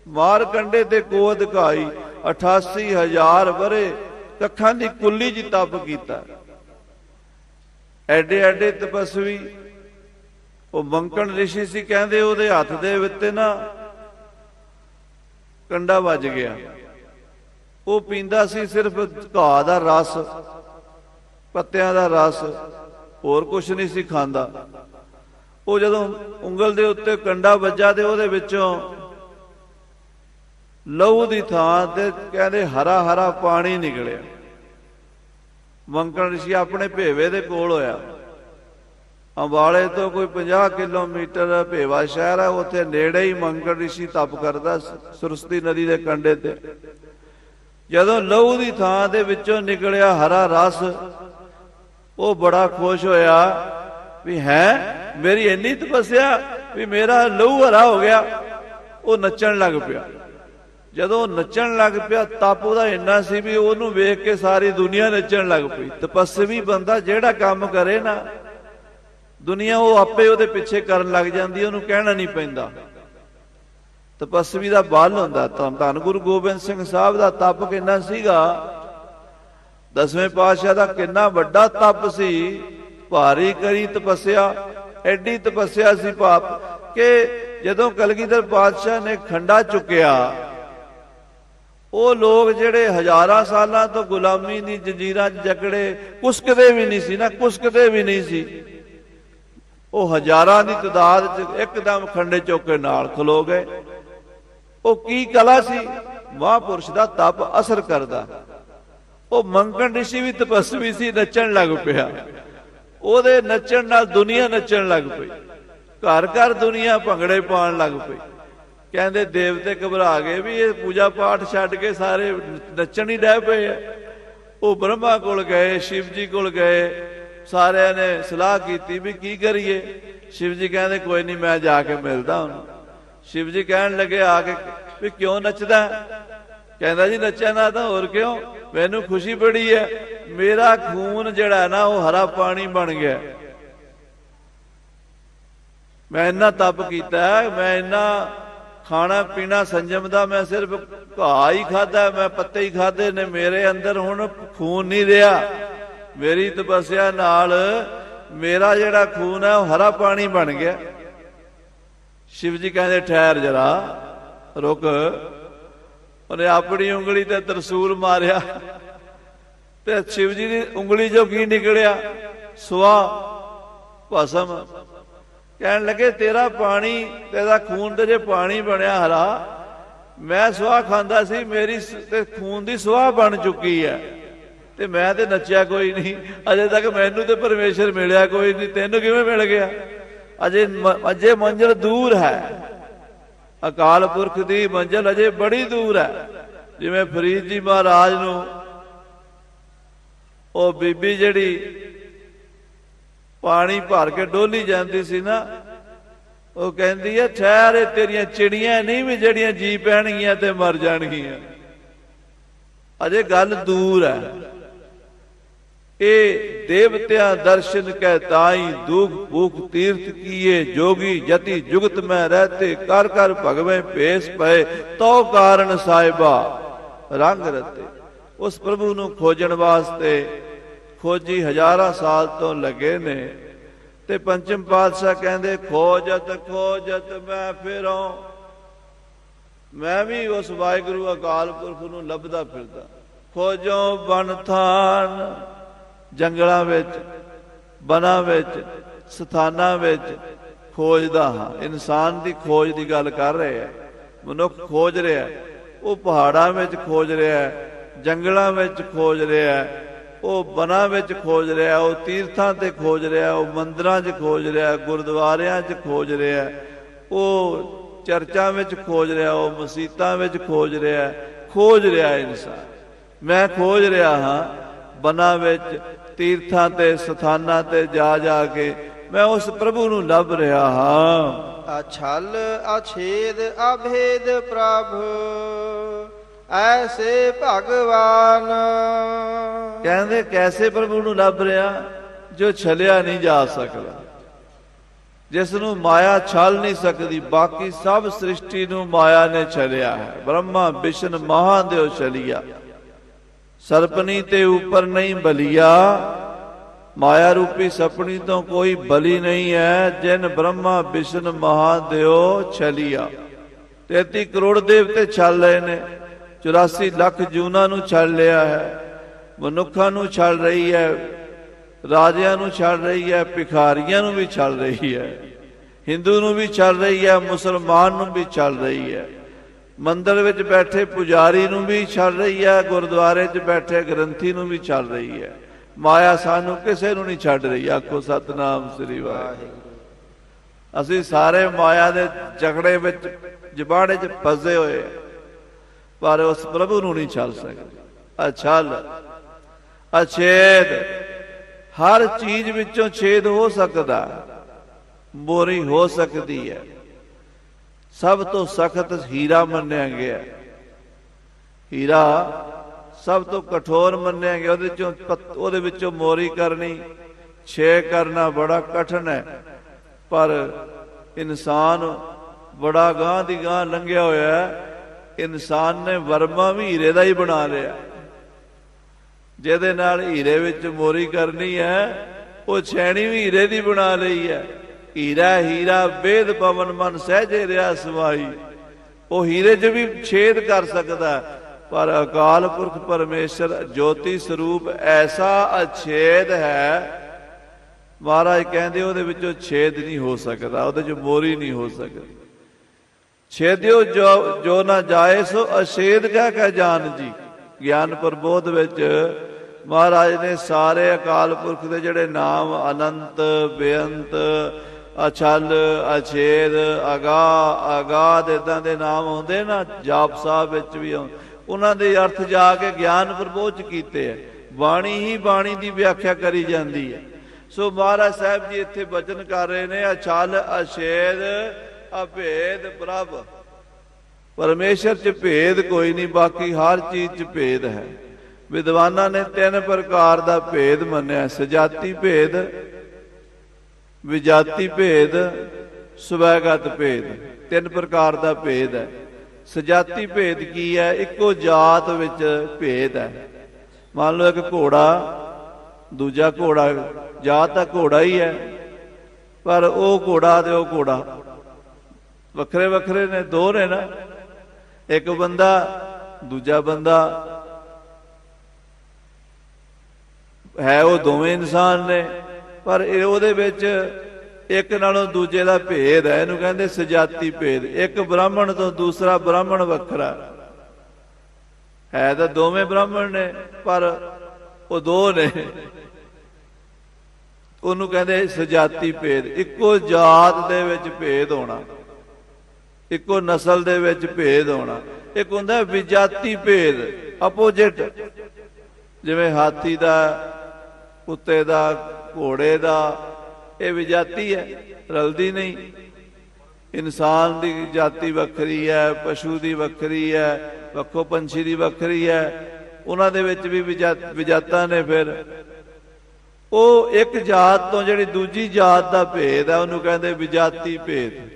ਮਾਰ ਕੰਡੇ ਤੇ ਕੋ ਅਧਿਕਾਈ, 88,000 ਵਰੇ ਕੱਖਾਂ ਦੀ ਕੁੱਲੀ ਜੀ ਤਪ ਕੀਤਾ। ਐਡੇ ਐਡੇ ਤਪਸਵੀ। ਉਹ ਮੰਕਣ ਰਿਸ਼ੀ ਸੀ, ਕਹਿੰਦੇ ਉਹਦੇ ਹੱਥ ਦੇ ਵਿੱਚ ਨਾ ਕੰਡਾ ਵੱਜ ਗਿਆ। ਉਹ ਪੀਂਦਾ ਸੀ ਸਿਰਫ ਘਾਹ ਦਾ ਰਸ, ਪੱਤਿਆਂ ਦਾ ਰਸ, ਹੋਰ ਕੁਛ ਨਹੀਂ ਸੀ ਖਾਂਦਾ। ਉਹ ਜਦੋਂ ਉਂਗਲ ਦੇ ਉੱਤੇ ਕੰਡਾ ਵੱਜਾ ਤੇ ਉਹਦੇ ਵਿੱਚੋਂ ਲਹੂ ਦੀ ਥਾਂ ਤੇ ਕਹਿੰਦੇ ਹਰਾ ਹਰਾ ਪਾਣੀ ਨਿਕਲਿਆ। ਮੰਕਣ ਰਿਸ਼ੀ ਆਪਣੇ ਭੇਵੇ ਦੇ ਕੋਲ ਹੋਇਆ। ਅੰਬਾਲੇ ਤੋਂ ਕੋਈ 50 ਕਿਲੋਮੀਟਰ ਭੇਵਾ ਸ਼ਹਿਰ ਹੈ, ਉੱਥੇ ਨੇੜੇ ਹੀ ਮੰਕਣ ਰਿਸ਼ੀ ਤਪ ਕਰਦਾ ਸਰਸਤੀ ਨਦੀ ਦੇ ਕੰਢੇ ਤੇ। ਜਦੋਂ ਲਹੂ ਦੀ ਥਾਂ ਦੇ ਵਿੱਚੋਂ ਨਿਕਲਿਆ ਹਰਾ ਰਸ, ਉਹ ਬੜਾ ਖੁਸ਼ ਹੋਇਆ ਵੀ ਹੈ ਮੇਰੀ ਇੰਨੀ ਤਪੱਸਿਆ ਵੀ ਮੇਰਾ ਲਹੂ ਹਰਾ ਹੋ ਗਿਆ। ਉਹ ਨੱਚਣ ਲੱਗ ਪਿਆ। ਜਦੋਂ ਨੱਚਣ ਲੱਗ ਪਿਆ, ਤਪ ਉਹਦਾ ਇੰਨਾ ਸੀ ਵੀ ਉਹਨੂੰ ਵੇਖ ਕੇ ਸਾਰੀ ਦੁਨੀਆ ਨੱਚਣ ਲੱਗ ਪਈ। ਤਪੱਸਵੀ ਬੰਦਾ ਜਿਹੜਾ ਕੰਮ ਕਰੇ ਨਾ, ਦੁਨੀਆ ਉਹ ਆਪੇ ਉਹਦੇ ਪਿੱਛੇ ਕਰਨ ਲੱਗ ਜਾਂਦੀ, ਉਹਨੂੰ ਕਹਿਣਾ ਨਹੀਂ ਪੈਂਦਾ। ਤਪੱਸਵੀ ਦਾ ਬਲ ਹੁੰਦਾ। ਧੰਨ ਗੁਰੂ ਗੋਬਿੰਦ ਸਿੰਘ ਸਾਹਿਬ ਦਾ ਤਪ ਕਿੰਨਾ ਸੀਗਾ, 10ਵੇਂ ਪਾਤਸ਼ਾਹ ਦਾ ਕਿੰਨਾ ਵੱਡਾ ਤਪ ਸੀ। ਭਾਰੀ ਕਰੀ ਤਪੱਸਿਆ, ਐਡੀ ਤਪੱਸਿਆ ਸੀ ਭਾਪ ਕਿ ਜਦੋਂ ਕਲਗੀਧਰ ਪਾਤਸ਼ਾਹ ਨੇ ਖੰਡਾ ਚੁੱਕਿਆ, ਉਹ ਲੋਕ ਜਿਹੜੇ ਹਜ਼ਾਰਾਂ ਸਾਲਾਂ ਤੋਂ ਗੁਲਾਮੀ ਦੀ ਜੰਜੀਰਾਂ 'ਚ ਜਕੜੇ, ਕੁਸਕਦੇ ਵੀ ਨਹੀਂ ਸੀ ਨਾ, ਕੁਸਕਦੇ ਵੀ ਨਹੀਂ ਸੀ। ਉਹ ਹਜ਼ਾਰਾਂ ਦੀ ਤਾਦਾਦ 'ਚ ਇੱਕਦਮ ਖੰਡੇ ਚੁੱਕ ਕੇ ਨਾਲ ਖਲੋ ਗਏ। ਉਹ ਕੀ ਕਲਾ ਸੀ? ਮਹਾਂਪੁਰਸ਼ ਦਾ ਤਪ ਅਸਰ ਕਰਦਾ। ਉਹ ਮੰਕਣ ਰਿਸ਼ੀ ਵੀ ਤਪਸਵੀ ਸੀ, ਨੱਚਣ ਲੱਗ ਪਿਆ। ਉਹਦੇ ਨੱਚਣ ਨਾਲ ਦੁਨੀਆ ਨੱਚਣ ਲੱਗ ਪਈ। ਘਰ ਘਰ ਦੁਨੀਆ ਭੰਗੜੇ ਪਾਉਣ ਲੱਗ ਪਈ। ਕਹਿੰਦੇ ਦੇਵਤੇ ਘਬਰਾ ਗਏ ਵੀ ਇਹ ਪੂਜਾ ਪਾਠ ਛੱਡ ਕੇ ਸਾਰੇ ਨੱਚਣ ਹੀ ਡਹਿ ਪਏ ਆ। ਉਹ ਬ੍ਰਹਮਾ ਕੋਲ ਗਏ, ਸ਼ਿਵ ਜੀ ਕੋਲ ਗਏ, ਸਾਰਿਆਂ ਨੇ ਸਲਾਹ ਕੀਤੀ ਵੀ ਕੀ ਕਰੀਏ। ਸ਼ਿਵ ਜੀ ਕਹਿੰਦੇ ਕੋਈ ਨਹੀਂ, ਮੈਂ ਜਾ ਕੇ ਮਿਲਦਾ ਉਹਨੂੰ। ਸ਼ਿਵ ਜੀ ਕਹਿਣ ਲੱਗੇ ਆ ਕੇ ਵੀ ਕਿਉਂ ਨੱਚਦਾ? ਕਹਿੰਦਾ ਜੀ ਨੱਚਿਆ ਨਾ ਤਾਂ ਹੋਰ ਕਿਉਂ, ਮੈਨੂੰ ਖੁਸ਼ੀ ਬੜੀ ਹੈ, ਮੇਰਾ ਖੂਨ ਜਿਹੜਾ ਨਾ ਉਹ ਹਰਾ ਪਾਣੀ ਬਣ ਗਿਆ। मैं इन्ना तप कीता, मैं इन्ना खाना पीना संयम दा, मैं सिर्फ घाह ही खादा, मैं पत्ते ही खादे ने, मेरे अंदर हुण खून नहीं रहा। मेरी तपस्या नाल मेरा जिहड़ा खून है वह हरा पानी बन गया। शिव जी कहते ठहर जरा, रुक। उन्हें अपनी उंगली ते तरसूल मारिया ते शिव जी की उंगली चो की निकलिया? सुआ, भस्म। कहने लगे तेरा पानी, तेरा खून तो जे पानी बनया हरा, मैं सुहा खांदा सी, मेरी ते खून की सुहा बन चुकी है, ते मैं ते नचिया कोई नहीं। अजे तक मैनू ते परमेश्वर मिलिया कोई नहीं, तेनू किवें मिल गया? अजे मंजिल दूर है, अकाल पुरख की मंजिल अजे बड़ी दूर है। जिवें फरीद जी महाराज नू ओ बीबी जिहड़ी पानी भर के डोली जाती सी ना, वो कहती है ठहर, तेरिया चिड़ियां नहीं भी जड़ियां जी पैणगियां ते मर जाणगियां, अजे गल दूर है। ए देवत्या दर्शन कै ताई दुख भूख तीर्थ किए, जोगी जति जुगत में रहते, कर कर भगवे भेस पए, तो कारण साहिबा रंग रते। उस प्रभु नू खोजण वास्ते खोजी हजारां साल तो लगे ने। ते पंचम पातशाह कहते खोजत खोजत मैं फिरों, मैं भी उस वाहिगुरु अकाल पुरख नू लभदा फिरदा। खोजों बन थान, जंगलों विच, बना विच, स्थानां विच खोजदा हां। इंसान की खोज की गल कर रहे हैं, मनुख खोज रहा है, वो पहाड़ां विच खोज रहा है, जंगलों विच खोज रहा है, वो बना विच खोज रहा है, वो तीर्थां ते खोज रहा है, वो मंदिरां च खोज रहा है, गुरुद्वारियां च खोज रहा है, वो चर्चां विच खोज रहा है, वो मसीतां विच खोज रहा है, खोज रहा है इंसान। मैं खोज रहा हाँ बना विच, तीर्थां ते स्थानां ते जा के मैं उस प्रभु नू लभ रहा हाँ। अछल अछेद अभेद प्रभु ऐसे भगवान। कहते कैसे प्रभु नू लभ रहा? जो छलिया नहीं जा सकता, जिसनू माया छल नहीं सकती। बाकी सब सृष्टि नू माया ने छलिया है। ब्रह्मा विष्णु महादेव छलिया, सरपनी ते ऊपर नहीं बलिया। माया रूपी सपनी तो कोई बली नहीं है, जिन ब्रह्मा विष्णु महादेव छलिया। 33 करोड़ देवते छल रहे ने, 84 लाख जूना नू छल लिया है, मनुखा नू छल रही है, राजियां नू छल रही है, भिखारियां नू भी छल रही है, हिंदू नू भी छल रही है, मुसलमान नू भी छल रही है, मंदिर विच बैठे पुजारी नू भी छल रही है, गुरुद्वारे च बैठे ग्रंथी नू भी छल रही है। माया सानू किसे नू नहीं छड़ रही। आखो सतनाम श्री वाहिगुरू। असी सारे माया दे झगड़े विच जबाड़े च फसे हुए, पर उस प्रभु नू नहीं छल सकते। अछल अछेद, हर चीज विचों छेद हो सकता, मोरी हो सकती है। सब तो सख्त हीरा मन्निया गया, हीरा सब तो कठोर मन्निया गया। ਉਹਦੇ ਵਿੱਚੋਂ मोरी करनी, छे करना बड़ा कठिन है, पर इंसान बड़ा गांह दी गांह लंघिया होया है। इंसान ने वर्मा भी हीरे का ही बना लिया, ਜਿਹਦੇ ਨਾਲ हीरे विच मोरी करनी है, वो छैनी भी हीरे की बना ली है। हीरा हीरा वेद पवन मन सहजे रहा समाई, वो हीरे च भी छेद कर सकता है, पर अकाल पुरख परमेश्वर ज्योति स्वरूप ऐसा अछेद है। महाराज कहते ਉਹਦੇ ਵਿੱਚੋਂ छेद नहीं हो सकता, ਉਹਦੇ ਚ मोरी नहीं हो सकती। छेदियो जो ना जाए सो अछेद कह जान जी। ज्ञान प्रबोध विच महाराज ने सारे अकाल पुरख के जिहड़े नाम अनंत बेअंत अछल अछेद अगाह अगाध इदां दे नाम आउंदे ना, जाप साहब विच भी उन्हां दे अर्थ जाके ज्ञान प्रबोध कीते है। बाणी ही बाणी की व्याख्या करी जाती है। सो महाराज साहब जी इत्थे बचन कर रहे ने, अछल अछेद अभेद प्रभ। परमेश्वर च भेद कोई नहीं, बाकी हर चीज च भेद है। विद्वाना ने 3 प्रकार का भेद मन्या, सजाति भेद, विजाति भेद, ਸਵੈਗਤ ਭੇਦ। ਤਿੰਨ ਪ੍ਰਕਾਰ ਦਾ ਭੇਦ ਹੈ। ਸਜਾਤੀ ਭੇਦ ਕੀ ਹੈ? ਇੱਕੋ ਜਾਤ ਵਿੱਚ ਭੇਦ ਹੈ। ਮੰਨ ਲਓ ਇੱਕ ਘੋੜਾ, ਦੂਜਾ ਘੋੜਾ, ਜਾਤ ਤਾਂ ਘੋੜਾ ਹੀ ਹੈ, ਪਰ ਉਹ ਘੋੜਾ ਤੇ ਉਹ ਘੋੜਾ ਵੱਖਰੇ ਵੱਖਰੇ ਨੇ, ਦੋ ਨੇ ਨਾ। ਇੱਕ ਬੰਦਾ, ਦੂਜਾ ਬੰਦਾ ਹੈ, ਉਹ ਦੋਵੇਂ ਇਨਸਾਨ ਨੇ, ਪਰ ਉਹਦੇ ਵਿੱਚ ਇੱਕ ਨਾਲੋਂ ਦੂਜੇ ਦਾ ਭੇਦ ਹੈ। ਇਹਨੂੰ ਕਹਿੰਦੇ ਸਜਾਤੀ ਭੇਦ। ਇੱਕ ਬ੍ਰਾਹਮਣ ਤੋਂ ਦੂਸਰਾ ਬ੍ਰਾਹਮਣ ਵੱਖਰਾ ਹੈ, ਤਾਂ ਦੋਵੇਂ ਬ੍ਰਾਹਮਣ ਨੇ ਪਰ ਉਹ ਦੋ ਨੇ। ਉਹਨੂੰ ਕਹਿੰਦੇ ਸਜਾਤੀ ਭੇਦ। ਇੱਕੋ ਜਾਤ ਦੇ ਵਿੱਚ ਭੇਦ ਹੋਣਾ, ਇੱਕੋ ਨਸਲ ਦੇ ਵਿੱਚ ਭੇਦ ਹੋਣਾ। ਇੱਕ ਹੁੰਦਾ ਵਿਜਾਤੀ ਭੇਦ, ਆਪੋਜਿਟ। ਜਿਵੇਂ ਹਾਥੀ ਦਾ, ਕੁੱਤੇ ਦਾ, ਘੋੜੇ ਦਾ, ਇਹ ਵਿਜਾਤੀ ਹੈ, ਰਲਦੀ ਨਹੀਂ। ਇਨਸਾਨ ਦੀ ਜਾਤੀ ਵੱਖਰੀ ਹੈ, ਪਸ਼ੂ ਦੀ ਵੱਖਰੀ ਹੈ, ਵੱਖੋ ਪੰਛੀ ਦੀ ਵੱਖਰੀ ਹੈ। ਉਹਨਾਂ ਦੇ ਵਿੱਚ ਵੀ ਵਿਜਾਤਾਂ ਨੇ। ਫਿਰ ਉਹ ਇੱਕ ਜਾਤ ਤੋਂ ਜਿਹੜੀ ਦੂਜੀ ਜਾਤ ਦਾ ਭੇਦ ਹੈ, ਉਹਨੂੰ ਕਹਿੰਦੇ ਵਿਜਾਤੀ ਭੇਦ।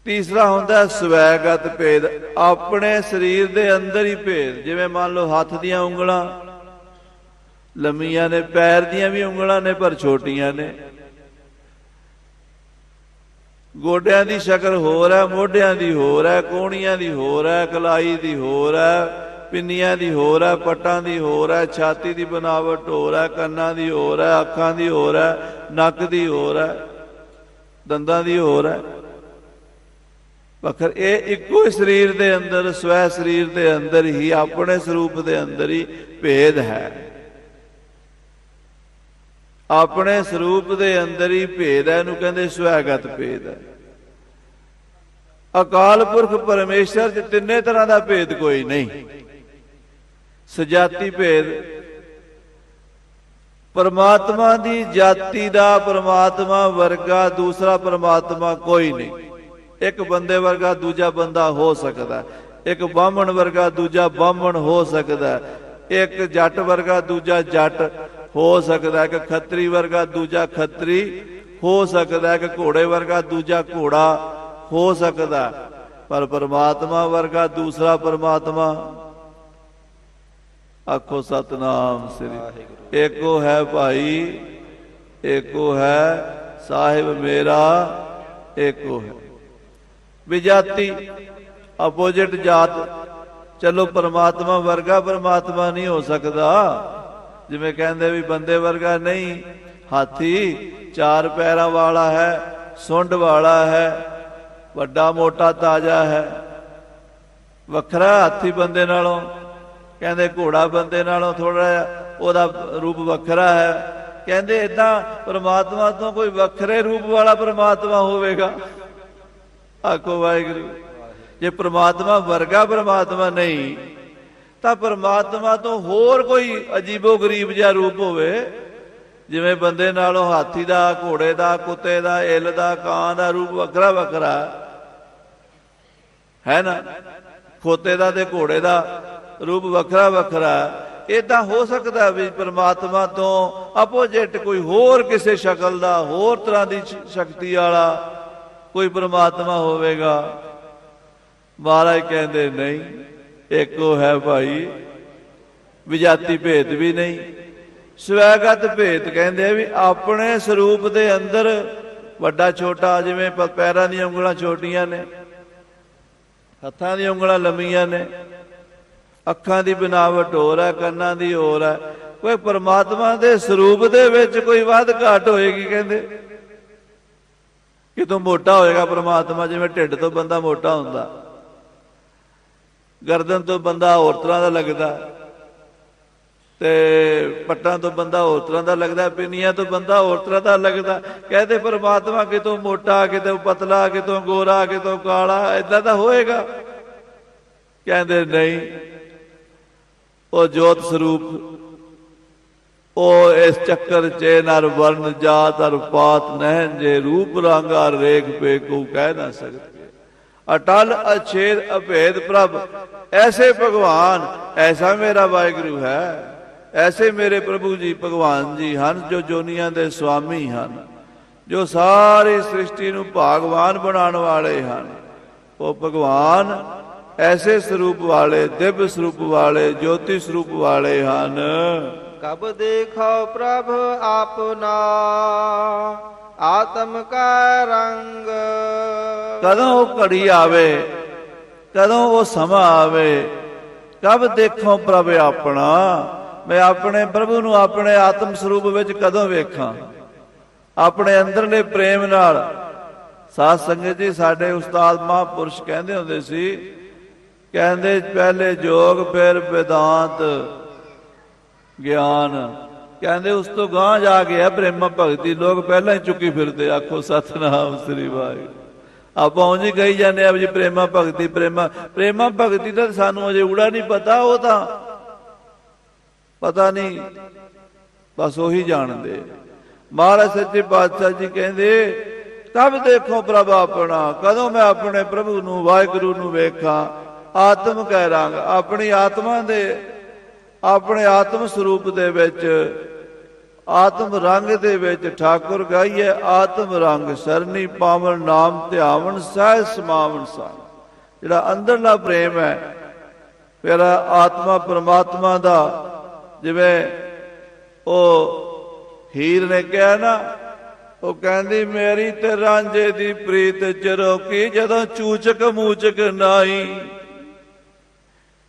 ਤੀਸਰਾ ਹੁੰਦਾ ਸਵੈਗਤ ਭੇਦ, ਆਪਣੇ ਸਰੀਰ ਦੇ ਅੰਦਰ ਹੀ ਭੇਦ। ਜਿਵੇਂ ਮੰਨ ਲਓ ਹੱਥ ਦੀਆਂ ਉਂਗਲਾਂ ਲੰਮੀਆਂ ਨੇ, ਪੈਰ ਦੀਆਂ ਵੀ ਉਂਗਲਾਂ ਨੇ ਪਰ ਛੋਟੀਆਂ ਨੇ। ਗੋਡਿਆਂ ਦੀ ਸ਼ਕਲ ਹੋਰ ਹੈ, ਮੋਢਿਆਂ ਦੀ ਹੋਰ ਹੈ, ਕੋਹਣੀਆਂ ਦੀ ਹੋਰ ਹੈ, ਕਲਾਈ ਦੀ ਹੋਰ ਹੈ, ਪਿੰਨੀਆਂ ਦੀ ਹੋਰ ਹੈ, ਪੱਟਾਂ ਦੀ ਹੋਰ ਹੈ, ਛਾਤੀ ਦੀ ਬਨਾਵਟ ਹੋਰ ਹੈ, ਕੰਨਾਂ ਦੀ ਹੋਰ ਹੈ, ਅੱਖਾਂ ਦੀ ਹੋਰ ਹੈ, ਨੱਕ ਦੀ ਹੋਰ ਹੈ, ਦੰਦਾਂ ਦੀ ਹੋਰ ਹੈ। ਵੱਖਰ ਇਹ ਇੱਕੋ ਹੀ ਸਰੀਰ ਦੇ ਅੰਦਰ, ਸਵੈ ਸਰੀਰ ਦੇ ਅੰਦਰ ਹੀ, ਆਪਣੇ ਸਰੂਪ ਦੇ ਅੰਦਰ ਹੀ ਭੇਦ ਹੈ। ਆਪਣੇ ਸਰੂਪ ਦੇ ਅੰਦਰ ਹੀ ਭੇਦ ਹੈ, ਇਹਨੂੰ ਕਹਿੰਦੇ ਸਵੈਗਤ ਭੇਦ ਹੈ। ਅਕਾਲ ਪੁਰਖ ਪਰਮੇਸ਼ਰ ਚ ਤਿੰਨੇ ਤਰ੍ਹਾਂ ਦਾ ਭੇਦ ਕੋਈ ਨਹੀਂ। ਸਜਾਤੀ ਭੇਦ, ਪਰਮਾਤਮਾ ਦੀ ਜਾਤੀ ਦਾ ਪਰਮਾਤਮਾ ਵਰਗਾ ਦੂਸਰਾ ਪਰਮਾਤਮਾ ਕੋਈ ਨਹੀਂ। ਇੱਕ ਬੰਦੇ ਵਰਗਾ ਦੂਜਾ ਬੰਦਾ ਹੋ ਸਕਦਾ, ਇੱਕ ਬਾਹਮਣ ਵਰਗਾ ਦੂਜਾ ਬਾਹਮਣ ਹੋ ਸਕਦਾ, ਇੱਕ ਜੱਟ ਵਰਗਾ ਦੂਜਾ ਜੱਟ ਹੋ ਸਕਦਾ, ਇੱਕ ਖੱਤਰੀ ਵਰਗਾ ਦੂਜਾ ਖੱਤਰੀ ਹੋ ਸਕਦਾ, ਇੱਕ ਘੋੜੇ ਵਰਗਾ ਦੂਜਾ ਘੋੜਾ ਹੋ ਸਕਦਾ, ਪਰ ਪਰਮਾਤਮਾ ਵਰਗਾ ਦੂਸਰਾ ਪਰਮਾਤਮਾ। ਆਖੋ ਸਤਨਾਮ ਸ੍ਰੀ। ਏਕੋ ਹੈ ਭਾਈ, ਏਕੋ ਹੈ ਸਾਹਿਬ ਮੇਰਾ, ਏਕੋ ਹੈ। ਵਿਜਾਤੀ, ਆਪੋਜਿਟ ਜਾਤ। ਚਲੋ ਪਰਮਾਤਮਾ ਵਰਗਾ ਪਰਮਾਤਮਾ ਨਹੀਂ ਹੋ ਸਕਦਾ। ਜਿਵੇਂ ਕਹਿੰਦੇ ਵੀ ਬੰਦੇ ਵਰਗਾ ਨਹੀਂ, ਹਾਥੀ 4 ਪੈਰਾਂ ਵਾਲਾ ਹੈ, ਸੁੰਡ ਵਾਲਾ ਹੈ, ਵੱਡਾ ਮੋਟਾ ਤਾਜ਼ਾ ਹੈ, ਵੱਖਰਾ ਹਾਥੀ ਬੰਦੇ ਨਾਲੋਂ। ਕਹਿੰਦੇ ਘੋੜਾ ਬੰਦੇ ਨਾਲੋਂ ਥੋੜਾ ਜਿਹਾ ਉਹਦਾ ਰੂਪ ਵੱਖਰਾ ਹੈ। ਕਹਿੰਦੇ ਏਦਾਂ ਪਰਮਾਤਮਾ ਤੋਂ ਕੋਈ ਵੱਖਰੇ ਰੂਪ ਵਾਲਾ ਪਰਮਾਤਮਾ ਹੋਵੇਗਾ? ਆਖੋ ਵਾਹਿਗੁਰੂ। ਜੇ ਪਰਮਾਤਮਾ ਵਰਗਾ ਪਰਮਾਤਮਾ ਨਹੀਂ ਤਾਂ ਪਰਮਾਤਮਾ ਤੋਂ ਹੋਰ ਕੋਈ ਅਜੀਬੋ ਗਰੀਬ ਜਿਹਾ ਰੂਪ ਹੋਵੇ। ਜਿਵੇਂ ਬੰਦੇ ਨਾਲੋਂ ਹਾਥੀ ਦਾ, ਘੋੜੇ ਦਾ, ਕੁੱਤੇ ਦਾ, ਇੱਲ ਦਾ, ਕਾਂ ਦਾ ਰੂਪ ਵੱਖਰਾ ਵੱਖਰਾ ਹੈ ਨਾ। ਖੋਤੇ ਦਾ ਤੇ ਘੋੜੇ ਦਾ ਰੂਪ ਵੱਖਰਾ ਵੱਖਰਾ। ਏਦਾਂ ਹੋ ਸਕਦਾ ਵੀ ਪਰਮਾਤਮਾ ਤੋਂ ਆਪੋਜਿਟ ਕੋਈ ਹੋਰ ਕਿਸੇ ਸ਼ਕਲ ਦਾ, ਹੋਰ ਤਰ੍ਹਾਂ ਦੀ ਸ਼ਕਤੀ ਵਾਲਾ ਕੋਈ ਪਰਮਾਤਮਾ ਹੋਵੇਗਾ? ਮਹਾਰਾਜ ਕਹਿੰਦੇ ਨਹੀਂ, ਏਕੋ ਹੈ ਭਾਈ। ਵਿਜਾਤੀ ਭੇਦ ਵੀ ਨਹੀਂ, ਸਵੈਗਤ ਭੇਦ ਕਹਿੰਦੇ ਵੀ ਆਪਣੇ ਸਰੂਪ ਦੇ ਅੰਦਰ ਵੱਡਾ ਛੋਟਾ। ਜਿਵੇਂ ਪੈਰਾਂ ਦੀਆਂ ਉਂਗਲਾਂ ਛੋਟੀਆਂ ਨੇ, ਹੱਥਾਂ ਦੀਆਂ ਉਂਗਲਾਂ ਲੰਮੀਆਂ ਨੇ, ਅੱਖਾਂ ਦੀ ਬਨਾਵਟ ਹੋਰ ਹੈ, ਕੰਨਾਂ ਦੀ ਹੋਰ ਹੈ। ਕੋਈ ਪਰਮਾਤਮਾ ਦੇ ਸਰੂਪ ਦੇ ਵਿੱਚ ਕੋਈ ਵੱਧ ਘਾਟ ਹੋਏਗੀ? ਕਹਿੰਦੇ ਕਿਤੋਂ ਮੋਟਾ ਹੋਏਗਾ ਪਰਮਾਤਮਾ। ਜਿਵੇਂ ਢਿੱਡ ਤੋਂ ਬੰਦਾ ਮੋਟਾ ਹੁੰਦਾ, ਗਰਦਨ ਤੋਂ ਬੰਦਾ ਹੋਰ ਤਰ੍ਹਾਂ ਦਾ ਲੱਗਦਾ, ਤੇ ਪੱਟਾਂ ਤੋਂ ਬੰਦਾ ਹੋਰ ਤਰ੍ਹਾਂ ਦਾ ਲੱਗਦਾ, ਪਿੰਨੀਆਂ ਤੋਂ ਬੰਦਾ ਹੋਰ ਤਰ੍ਹਾਂ ਦਾ ਲੱਗਦਾ। ਕਹਿੰਦੇ ਪਰਮਾਤਮਾ ਕਿਤੋਂ ਮੋਟਾ, ਕਿਤੋਂ ਪਤਲਾ, ਕਿਤੋਂ ਗੋਰਾ, ਕਿਤੋਂ ਕਾਲਾ, ਏਦਾਂ ਦਾ ਹੋਏਗਾ? ਕਹਿੰਦੇ ਨਹੀਂ, ਉਹ ਜੋਤ ਸਰੂਪ, ਉਹ ਇਸ ਚੱਕਰ ਚ ਨਰ ਵਰਨ ਜਾਤ ਅਰ ਪਾਤ ਨਹਿਨ ਜੇ ਰੂਪ ਰਾਂਗਾ ਰੇਖ ਪੇ ਕੋ ਕਹਿ ਨਾ ਸਕਦੇ। ਅਟਲ ਅਛੇਦ ਅਭੇਦ ਪ੍ਰਭ, ਐਸੇ ਭਗਵਾਨ, ਐਸਾ ਮੇਰਾ ਵਾਹਿਗੁਰੂ ਹੈ। ਐਸੇ ਮੇਰੇ ਪ੍ਰਭੂ ਜੀ ਭਗਵਾਨ ਜੀ ਹਨ ਜੋ ਜੋਨੀਆਂ ਦੇ ਸੁਆਮੀ ਹਨ, ਜੋ ਸਾਰੀ ਸ੍ਰਿਸ਼ਟੀ ਨੂੰ ਭਾਗਵਾਨ ਬਣਾਉਣ ਵਾਲੇ ਹਨ। ਉਹ ਭਗਵਾਨ ਐਸੇ ਸਰੂਪ ਵਾਲੇ, ਦਿਵ ਸਰੂਪ ਵਾਲੇ, ਜੋਤੀ ਸਰੂਪ ਵਾਲੇ ਹਨ। कब देखो प्रभ आपना आत्म का रंग। ਕਦੋਂ ਉਹ ਘੜੀ ਆਵੇ, ਕਦੋਂ ਉਹ ਸਮਾਂ ਆਵੇ। ਕਬ ਦੇਖੋ ਪ੍ਰਭ ਆਪਣਾ, ਮੈਂ ਆਪਣੇ ਪ੍ਰਭੂ ਨੂੰ ਆਪਣੇ ਆਤਮ ਸਰੂਪ ਵਿੱਚ ਕਦੋਂ ਵੇਖਾਂ, ਆਪਣੇ ਅੰਦਰਲੇ ਪ੍ਰੇਮ ਨਾਲ। ਸਾਧ ਸੰਗਤ ਜੀ, ਸਾਡੇ ਉਸਤਾਦ ਮਹਾਂਪੁਰਸ਼ ਕਹਿੰਦੇ ਹੁੰਦੇ ਸੀ, ਕਹਿੰਦੇ ਪਹਿਲੇ ਜੋਗ ਫਿਰ ਵਿਦਾਂਤ ਗਿਆਨ, ਕਹਿੰਦੇ ਉਸ ਤੋਂ ਗਾਂਹ ਜਾ ਕੇ ਹੈ ਪ੍ਰੇਮਾ ਭਗਤੀ। ਲੋਕ ਪਹਿਲਾਂ ਹੀ ਚੁੱਕੀ ਫਿਰਦੇ, ਆਖੋ ਸਤਿਨਾਮ ਸ੍ਰੀ ਵਾਹਿਗੁਰੂ। ਆਪਾਂ ਉਂਝ ਹੀ ਕਹੀ ਜਾਂਦੇ ਆ ਜੀ ਪ੍ਰੇਮਾ ਭਗਤੀ, ਪ੍ਰੇਮਾ ਭਗਤੀ ਦਾ ਸਾਨੂੰ ਅਜੇ ਊੜਾ ਨਹੀਂ ਪਤਾ, ਉਹ ਤਾਂ ਪਤਾ ਨਹੀਂ, ਬਸ ਉਹੀ ਜਾਣਦੇ। ਮਹਾਰਾਜ ਸੱਚੇ ਪਾਤਸ਼ਾਹ ਜੀ ਕਹਿੰਦੇ ਕਬ ਦੇਖੋ ਪ੍ਰਭ ਆਪਣਾ, ਕਦੋਂ ਮੈਂ ਆਪਣੇ ਪ੍ਰਭੂ ਨੂੰ ਵਾਹਿਗੁਰੂ ਨੂੰ ਵੇਖਾਂ। ਆਤਮ ਕੈ ਰੰਗ, ਆਪਣੀ ਆਤਮਾ ਦੇ, ਆਪਣੇ ਆਤਮ ਸਰੂਪ ਦੇ ਵਿੱਚ, ਆਤਮ ਰੰਗ ਦੇ ਵਿੱਚ ਠਾਕੁਰ ਗਾਈਏ ਆਤਮ ਰੰਗ ਸਰਨੀ ਪਾਵਨ ਨਾਮ ਧਿਆਵਨ ਸਹਿ ਸਮਾਵਨ ਸਾ। ਜਿਹੜਾ ਅੰਦਰਲਾ ਪ੍ਰੇਮ ਹੈ ਮੇਰਾ ਆਤਮਾ ਪਰਮਾਤਮਾ ਦਾ, ਜਿਵੇਂ ਉਹ ਹੀਰ ਨੇ ਕਿਹਾ ਨਾ, ਉਹ ਕਹਿੰਦੀ ਮੇਰੀ ਤੇ ਰਾਂਝੇ ਦੀ ਪ੍ਰੀਤ ਚਰੋਕੀ ਜਦੋਂ ਚੂਚਕ ਮੂਚਕ ਨਾਈ।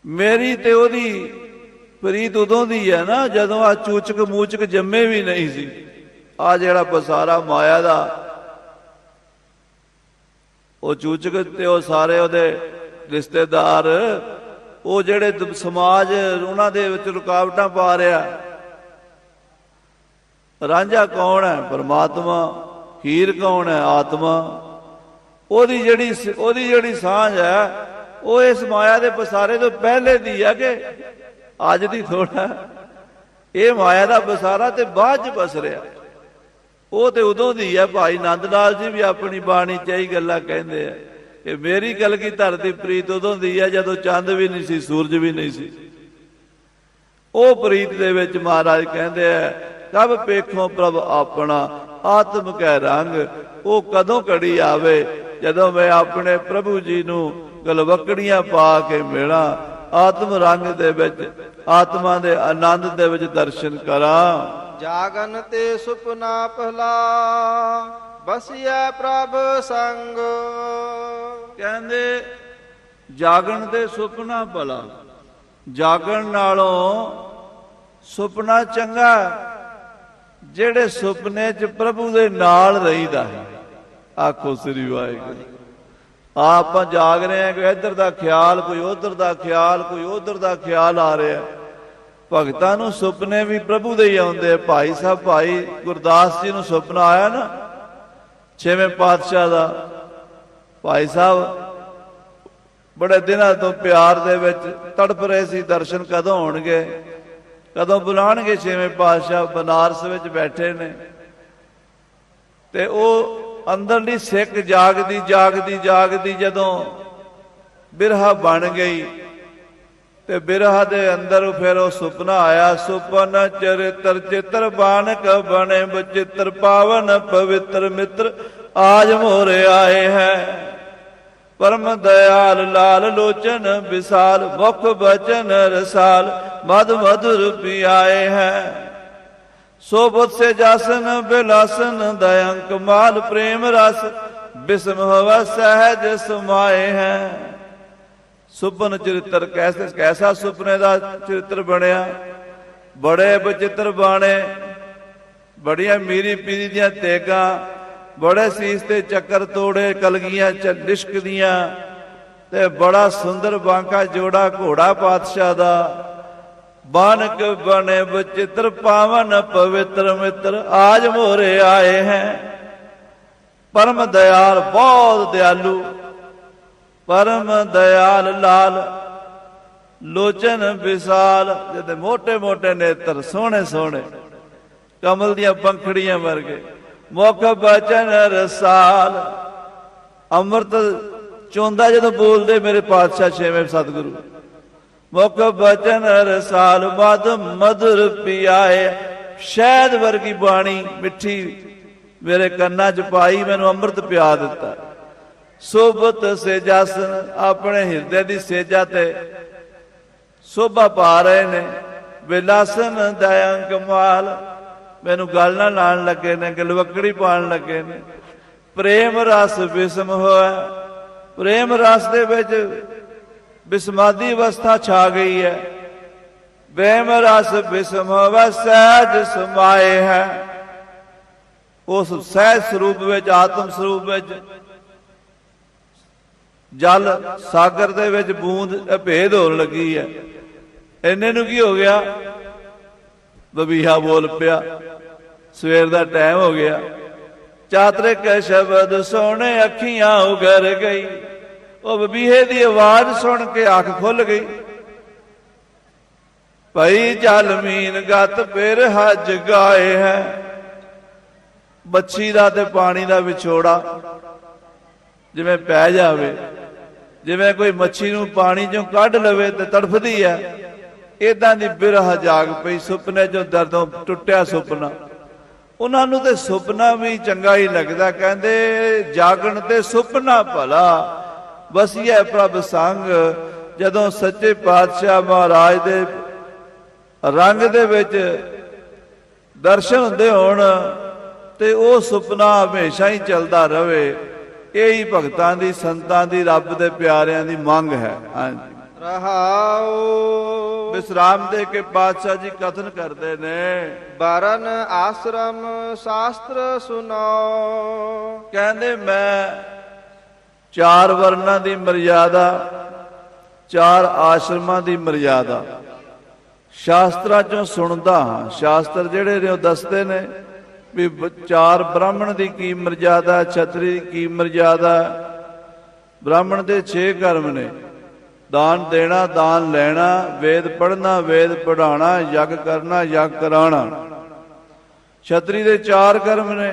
ਮੇਰੀ ਤੇ ਉਹਦੀ ਪ੍ਰੀਤ ਉਦੋਂ ਦੀ ਹੈ ਨਾ ਜਦੋਂ ਆ ਚੂਚਕ ਮੂਚਕ ਜੰਮੇ ਵੀ ਨਹੀਂ ਸੀ। ਆ ਜਿਹੜਾ ਪਸਾਰਾ ਮਾਇਆ ਦਾ, ਉਹ ਚੂਚਕ ਤੇ ਉਹ ਸਾਰੇ ਉਹਦੇ ਰਿਸ਼ਤੇਦਾਰ, ਉਹ ਜਿਹੜੇ ਸਮਾਜ ਉਹਨਾਂ ਦੇ ਵਿੱਚ ਰੁਕਾਵਟਾਂ ਪਾ ਰਿਹਾ। ਰਾਂਝਾ ਕੌਣ ਹੈ? ਪਰਮਾਤਮਾ। ਹੀਰ ਕੌਣ ਹੈ? ਆਤਮਾ। ਉਹਦੀ ਜਿਹੜੀ ਸਾਂਝ ਹੈ ਉਹ ਇਸ ਮਾਇਆ ਦੇ ਪਸਾਰੇ ਤੋਂ ਪਹਿਲੇ ਦੀ ਹੈ ਕਿ ਅੱਜ ਦੀ ਥੋੜਾ। ਇਹ ਮਾਇਆ ਦਾ ਪਸਾਰਾ ਤੇ ਬਾਅਦ ਚ ਪਸਰਿਆ, ਉਹ ਤੇ ਉਦੋਂ ਦੀ ਹੈ। ਭਾਈ ਨੰਦ ਲਾਲ ਜੀ ਵੀ ਆਪਣੀ ਬਾਣੀ ਚ ਇਹੀ ਗੱਲਾਂ ਕਹਿੰਦੇ ਆ ਕਿ ਮੇਰੀ ਕਲਗੀਧਰ ਦੀ ਪ੍ਰੀਤ ਉਦੋਂ ਦੀ ਹੈ ਜਦੋਂ ਚੰਦ ਵੀ ਨਹੀਂ ਸੀ, ਸੂਰਜ ਵੀ ਨਹੀਂ ਸੀ। ਉਹ ਪ੍ਰੀਤ ਦੇ ਵਿੱਚ ਮਹਾਰਾਜ ਕਹਿੰਦੇ ਆ ਕਬ ਵੇਖੋ ਪ੍ਰਭ ਆਪਣਾ ਆਤਮ ਕੈ ਰੰਗ। ਉਹ ਕਦੋਂ ਘੜੀ ਆਵੇ ਜਦੋਂ ਮੈਂ ਆਪਣੇ ਪ੍ਰਭੂ ਜੀ ਨੂੰ ਗਲਵਕੜੀਆਂ ਪਾ ਕੇ ਮਿਲਾਂ, ਆਤਮ ਰੰਗ ਦੇ ਵਿੱਚ, ਆਤਮਾ ਦੇ ਆਨੰਦ ਦੇ ਵਿੱਚ ਦਰਸ਼ਨ ਕਰਾਂ। ਜਾਗਨ ਤੇ ਸੁਪਨਾ ਪਹਿਲਾ ਬਸਿਆ ਪ੍ਰਭ ਸੰਗ। ਕਹਿੰਦੇ ਜਾਗਣ ਤੇ ਸੁਪਨਾ ਭਲਾ, ਜਾਗਣ ਨਾਲੋਂ ਸੁਪਨਾ ਚੰਗਾ। ਜਿਹੜੇ ਸੁਪਨੇ 'ਚ ਪ੍ਰਭੂ ਦੇ ਨਾਲ ਰਹੀਦਾ ਹੈ, ਆਖੋ ਸ੍ਰੀ ਵਾਹਿਗੁਰੂ। ਆਪਾਂ ਜਾਗ ਰਹੇ ਹਾਂ, ਕੋਈ ਇੱਧਰ ਦਾ ਖਿਆਲ, ਕੋਈ ਉਧਰ ਦਾ ਖਿਆਲ, ਕੋਈ ਉਧਰ ਦਾ ਖਿਆਲ ਆ ਰਿਹਾ। ਭਗਤਾਂ ਨੂੰ ਸੁਪਨੇ ਵੀ ਪ੍ਰਭੂ ਦੇ ਹੀ ਆਉਂਦੇ। ਭਾਈ ਸਾਹਿਬ, ਭਾਈ ਗੁਰਦਾਸ ਜੀ ਨੂੰ ਸੁਪਨਾ ਆਇਆ ਨਾ 6ਵੇਂ ਪਾਤਸ਼ਾਹ ਦਾ। ਭਾਈ ਸਾਹਿਬ ਬੜੇ ਦਿਨਾਂ ਤੋਂ ਪਿਆਰ ਦੇ ਵਿੱਚ ਤੜਪ ਰਹੇ ਸੀ, ਦਰਸ਼ਨ ਕਦੋਂ ਹੋਣਗੇ, ਕਦੋਂ ਬੁਲਾਉਣਗੇ 6ਵੇਂ ਪਾਤਸ਼ਾਹ। ਬਨਾਰਸ ਵਿੱਚ ਬੈਠੇ ਨੇ ਤੇ ਉਹ ਅੰਦਰਲੀ ਸਿੱਖ ਜਾਗਦੀ ਜਾਗਦੀ ਜਾਗਦੀ ਜਦੋਂ ਬਿਰਹਾ ਬਣ ਗਈ ਤੇ ਬਿਰਹਾ ਦੇ ਅੰਦਰ ਫਿਰ ਉਹ ਸੁਪਨਾ ਆਇਆ। ਸੁਪਨ ਚਰਿਤਰ ਚਿੱਤਰ ਬਾਨਕ ਬਣੇ ਬਚਿੱਤਰ ਪਾਵਨ ਪਵਿੱਤਰ ਮਿੱਤਰ ਆਜ ਮੋਰੇ ਆਏ ਹੈ। ਪਰਮ ਦਇਆਲ ਲਾਲ ਲੋਚਨ ਵਿਸਾਲ ਮੁਖ ਬਚਨ ਰਸਾਲ ਮਦ ਮਧੁਰ ਪਿਆਏ ਹੈ। सोबत से जासन बिलासन दयंक माल प्रेम रस बिस्म हवा सहज समाए हैं। सुपन चरित्र कैसा सुपने का चरित्र बनया। बड़े बचित्र बाणे, बड़िया मीरी पीरी दियां तेगा, बड़े सीस ते चक्कर तोड़े कलगियां लिश्क दियां ते बड़ा सुंदर बांका जोड़ा घोड़ा पातशाह दा। बानक बने बचित्र पावन पवित्र मित्र आज मोरे आए हैं। परम दयाल, बहुत दयालु, परम दयाल लाल लोचन विशाल, जिते मोटे मोटे नेत्र सोहने सोहने कमल दियां पंखड़ियां वर्गे, मुख बचन रसाल। अमृत चोंदा जदों बोलदे मेरे पातशाह 6वें सतगुरु, ਮੁਖ ਬਚਨ ਰਸਾਲ ਮਦ ਮਧੁਰ ਪਿਆਏ। ਸ਼ਹਿਦ ਵਰਗੀ ਬਾਣੀ ਮਿੱਠੀ ਮੇਰੇ ਕੰਨਾਂ 'ਚ ਪਾਈ, ਮੈਨੂੰ ਅੰਮ੍ਰਿਤ ਪਿਆ ਦਿੱਤਾ। ਸੋਭਤ ਸੇਜਾਸਨ, ਆਪਣੇ ਹਿਰਦੇ ਦੀ ਸੇਜਾ ਤੇ ਸੋਭਾ ਪਾ ਰਹੇ ਨੇ। ਵਿਲਾਸਨ ਦਇਆਂ ਕਮਾਲ, ਮੈਨੂੰ ਗੱਲ ਨਾਲ ਲਾਣ ਲੱਗੇ ਨੇ, ਗਲਵਕੜੀ ਪਾਣ ਲੱਗੇ ਨੇ। ਪ੍ਰੇਮ ਰਸ ਬਿਸਮ ਹੋਇਆ, ਪ੍ਰੇਮ ਰਸ ਦੇ ਵਿੱਚ ਬਿਸਮਾਦੀ ਅਵਸਥਾ ਛਾ ਗਈ ਹੈ। ਪ੍ਰੇਮ ਰਸ ਬਿਸਮ ਹੋਵੇ ਸਹਿਜ ਸਮਾਏ ਹੈ। ਉਸ ਸਹਿਜ ਸਰੂਪ ਵਿੱਚ, ਆਤਮ ਸਰੂਪ ਵਿੱਚ, ਜਲ ਸਾਗਰ ਦੇ ਵਿੱਚ ਬੂੰਦ ਭੇਦ ਹੋਣ ਲੱਗੀ ਹੈ। ਇੰਨੇ ਨੂੰ ਕੀ ਹੋ ਗਿਆ, ਬਬੀਹਾ ਬੋਲ ਪਿਆ। ਸਵੇਰ ਦਾ ਟਾਈਮ ਹੋ ਗਿਆ। ਚਾਤਰਿਕ ਸ਼ਬਦ ਸੁਣ ਅੱਖੀਆਂ ਉਗਰ ਗਈ। ਉਹ ਬਬੀਹੇ ਦੀ ਆਵਾਜ਼ ਸੁਣ ਕੇ ਅੱਖ ਖੁੱਲ ਗਈ। ਭਈ ਜਲ ਮੀਨ ਗਤ ਫਿਰ ਹਜ ਗਾਏ ਹੈ। ਬੱਚੀ ਦਾ ਤੇ ਪਾਣੀ ਦਾ ਵਿਛੋੜਾ ਜਿਵੇਂ ਪੈ ਜਾਵੇ, ਜਿਵੇਂ ਕੋਈ ਮੱਛੀ ਨੂੰ ਪਾਣੀ ਚੋਂ ਕੱਢ ਲਵੇ ਤੇ ਤੜਫਦੀ ਹੈ, ਏਦਾਂ ਦੀ ਬਿਰਹ ਜਾਗ ਪਈ। ਸੁਪਨੇ ਚੋਂ ਦਰਦੋਂ ਟੁੱਟਿਆ ਸੁਪਨਾ। ਉਹਨਾਂ ਨੂੰ ਤੇ ਸੁਪਨਾ ਵੀ ਚੰਗਾ ਹੀ ਲੱਗਦਾ। ਕਹਿੰਦੇ ਜਾਗਣ ਤੇ ਸੁਪਨਾ ਭਲਾ, ਵਸੀਐ ਪ੍ਰਭ ਸੰਗ। ਜਦੋਂ ਸੱਚੇ ਪਾਤਸ਼ਾਹ ਮਹਾਰਾਜ ਦੇ ਰੰਗ ਦੇ ਵਿੱਚ ਦਰਸ਼ਨ ਹੁੰਦੇ ਹੋਣ ਤੇ ਉਹ ਸੁਪਨਾ ਹਮੇਸ਼ਾ ਹੀ ਚੱਲਦਾ ਰਵੇ। ਇਹੀ ਭਗਤਾਂ ਦੀ, ਸੰਤਾਂ ਦੀ, ਰੱਬ ਦੇ ਪਿਆਰਿਆਂ ਦੀ ਮੰਗ ਹੈ। ਹਾਂਜੀ ਰਹਾਉ। ਵਿਸਰਾਮ ਦੇ ਕੇ ਪਾਤਸ਼ਾਹ ਜੀ ਕਥਨ ਕਰਦੇ ਨੇ, ਬਰਨ ਆਸ਼ਰਮ ਸ਼ਾਸਤਰ ਸੁਨਾਓ। ਕਹਿੰਦੇ ਮੈਂ 4 ਵਰਨਾਂ ਦੀ ਮਰਿਆਦਾ, 4 ਆਸ਼ਰਮਾਂ ਦੀ ਮਰਿਆਦਾ ਸ਼ਾਸਤਰਾਂ ਚੋਂ ਸੁਣਦਾ ਹਾਂ। ਸ਼ਾਸਤਰ ਜਿਹੜੇ ਨੇ ਉਹ ਦੱਸਦੇ ਨੇ ਵੀ 4 ਬ੍ਰਾਹਮਣ ਦੀ ਕੀ ਮਰਿਆਦਾ, ਛਤਰੀ ਦੀ ਕੀ ਮਰਿਆਦਾ। ਬ੍ਰਾਹਮਣ ਦੇ 6 ਕਰਮ ਨੇ, ਦਾਨ ਦੇਣਾ, ਦਾਨ ਲੈਣਾ, ਵੇਦ ਪੜ੍ਹਨਾ, ਵੇਦ ਪੜ੍ਹਾਉਣਾ, ਯੱਗ ਕਰਨਾ, ਯੱਗ ਕਰਾਉਣਾ। ਛਤਰੀ ਦੇ 4 ਕਰਮ ਨੇ,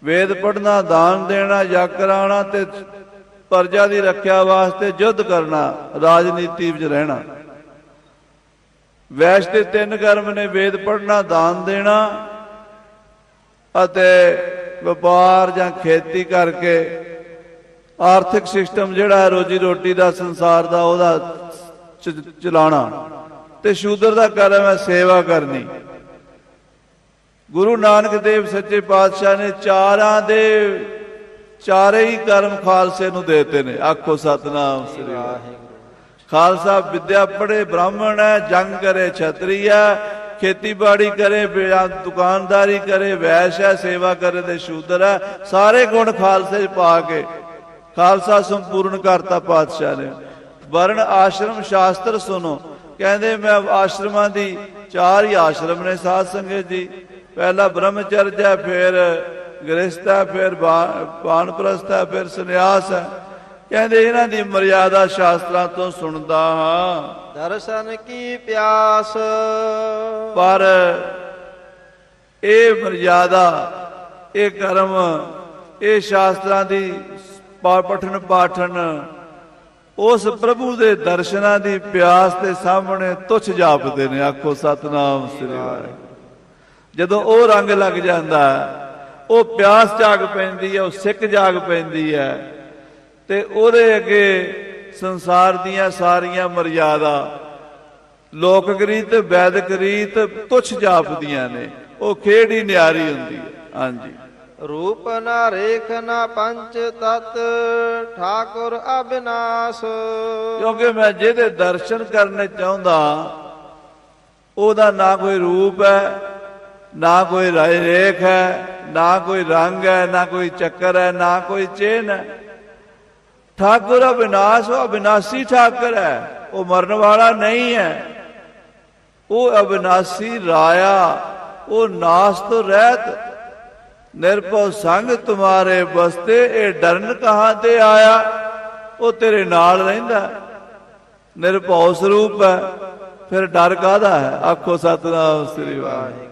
ਵੇਦ ਪੜ੍ਹਨਾ, ਦਾਨ ਦੇਣਾ, ਯੱਗ ਕਰਾਉਣਾ ਤੇ ਪ੍ਰਜਾ ਦੀ ਰੱਖਿਆ ਵਾਸਤੇ ਯੁੱਧ ਕਰਨਾ, ਰਾਜਨੀਤੀ ਵਿੱਚ ਰਹਿਣਾ। ਵੈਸ਼ ਦੇ 3 ਕਰਮ ਨੇ, ਵੇਦ ਪੜ੍ਹਨਾ, ਦਾਨ ਦੇਣਾ ਅਤੇ ਵਪਾਰ ਜਾਂ ਖੇਤੀ ਕਰਕੇ ਆਰਥਿਕ ਸਿਸਟਮ ਜਿਹੜਾ ਹੈ ਰੋਜੀ ਰੋਟੀ ਦਾ, ਸੰਸਾਰ ਦਾ, ਉਹਦਾ ਚਲਾਉਣਾ। ਤੇ ਸ਼ੂਦਰ ਦਾ ਕਰਮ ਹੈ ਸੇਵਾ ਕਰਨੀ। ਗੁਰੂ ਨਾਨਕ ਦੇਵ ਸੱਚੇ ਪਾਤਸ਼ਾਹ ਨੇ 4ਾਂ ਦੇ 4 ਹੀ ਕਰਮ ਖਾਲਸੇ ਨੂੰ ਦੇਤੇ ਨੇ। ਆਖੋ ਸਤਨਾਮ ਸ੍ਰੀ ਵਾਹਿਗੁਰੂ। ਖਾਲਸਾ ਵਿਦਿਆ ਪੜ੍ਹੇ ਬ੍ਰਾਹਮਣ ਹੈ, ਜੰਗ ਕਰੇ ਛਤਰੀ ਹੈ, ਖੇਤੀਬਾੜੀ ਕਰੇ, ਦੁਕਾਨਦਾਰੀ ਕਰੇ ਵੈਸ਼ ਹੈ, ਸੇਵਾ ਕਰੇ ਤੇ ਸ਼ੂਦਰ ਹੈ। ਸਾਰੇ ਗੁਣ ਖਾਲਸੇ 'ਚ ਪਾ ਕੇ ਖਾਲਸਾ ਸੰਪੂਰਨ ਕਰਤਾ ਪਾਤਸ਼ਾਹ ਨੇ। ਵਰਣ ਆਸ਼ਰਮ ਸ਼ਾਸਤਰ ਸੁਣੋ। ਕਹਿੰਦੇ ਮੈਂ ਆਸ਼ਰਮਾਂ ਦੀ 4 ਹੀ ਆਸ਼ਰਮ ਨੇ ਸਾਧ ਸੰਗਤ ਜੀ। ਪਹਿਲਾ ਬ੍ਰਹਮਚਰਜ ਹੈ, ਫਿਰ ਗ੍ਰਸਥ ਹੈ, ਫਿਰ ਬਾਨਪ੍ਰਸਥ ਹੈ, ਫਿਰ ਸੰਨਿਆਸ ਹੈ। ਕਹਿੰਦੇ ਇਹਨਾਂ ਦੀ ਮਰਿਆਦਾ ਸ਼ਾਸਤਰਾਂ ਤੋਂ ਸੁਣਦਾ ਹਾਂ। ਦਰਸ਼ਨ ਕੀ ਪਿਆਸ, ਪਰ ਇਹ ਮਰਿਆਦਾ, ਇਹ ਕਰਮ, ਇਹ ਸ਼ਾਸਤਰਾਂ ਦੀ ਪਠਨ ਪਾਠਨ ਉਸ ਪ੍ਰਭੂ ਦੇ ਦਰਸ਼ਨਾਂ ਦੀ ਪਿਆਸ ਦੇ ਸਾਹਮਣੇ ਤੁੱਛ ਜਾਪਦੇ ਨੇ। ਆਖੋ ਸਤਨਾਮ ਸ੍ਰੀ ਵਾਹਿਗੁਰੂ। ਜਦੋਂ ਉਹ ਰੰਗ ਲੱਗ ਜਾਂਦਾ, ਉਹ ਪਿਆਸ ਜਾਗ ਪੈਂਦੀ ਹੈ, ਉਹ ਸਿੱਕ ਜਾਗ ਪੈਂਦੀ ਹੈ ਤੇ ਉਹਦੇ ਅੱਗੇ ਸੰਸਾਰ ਦੀਆਂ ਸਾਰੀਆਂ ਮਰਿਆਦਾ, ਲੋਕ ਰੀਤ, ਵੈਦਿਕ ਰੀਤ ਤੁੱਛ ਜਾਪਦੀਆਂ ਨੇ। ਉਹ ਖੇਡ ਹੀ ਨਿਆਰੀ ਹੁੰਦੀ ਹੈ। ਹਾਂਜੀ ਰੂਪ ਨਾ ਰੇਖ ਨਾ ਪੰਚ ਤਤ ਠਾਕੁਰ ਅਬਿਨਾਸ਼। ਕਿਉਂਕਿ ਮੈਂ ਜਿਹਦੇ ਦਰਸ਼ਨ ਕਰਨੇ ਚਾਹੁੰਦਾ ਉਹਦਾ ਨਾ ਕੋਈ ਰੂਪ ਹੈ, ਨਾ ਕੋਈ ਰੇਖ ਹੈ, ਨਾ ਕੋਈ ਰੰਗ ਹੈ, ਨਾ ਕੋਈ ਚੱਕਰ ਹੈ, ਨਾ ਕੋਈ ਚਿੰਨ੍ਹ ਹੈ। ਠਾਕੁਰ ਅਬਿਨਾਸ਼, ਉਹ ਅਬਿਨਾਸੀ ਠਾਕੁਰ ਹੈ, ਉਹ ਮਰਨ ਵਾਲਾ ਨਹੀਂ ਹੈ। ਉਹ ਅਬਿਨਾਸੀ ਰਾਇਆ, ਉਹ ਨਾਸ ਤੋਂ ਰਹਿਤ। ਨਿਰਭਉ ਸੰਗ ਤੁਮਾਰੇ ਬਸਤੇ, ਇਹ ਡਰਨ ਕਹਾਂ ਤੇ ਆਇਆ। ਉਹ ਤੇਰੇ ਨਾਲ ਰਹਿੰਦਾ, ਨਿਰਭਉ ਸਰੂਪ ਹੈ, ਫਿਰ ਡਰ ਕਾਹਦਾ ਹੈ। ਆਖੋ ਸਤਨਾਮ ਸ੍ਰੀ ਵਾਹਿਗੁਰੂ।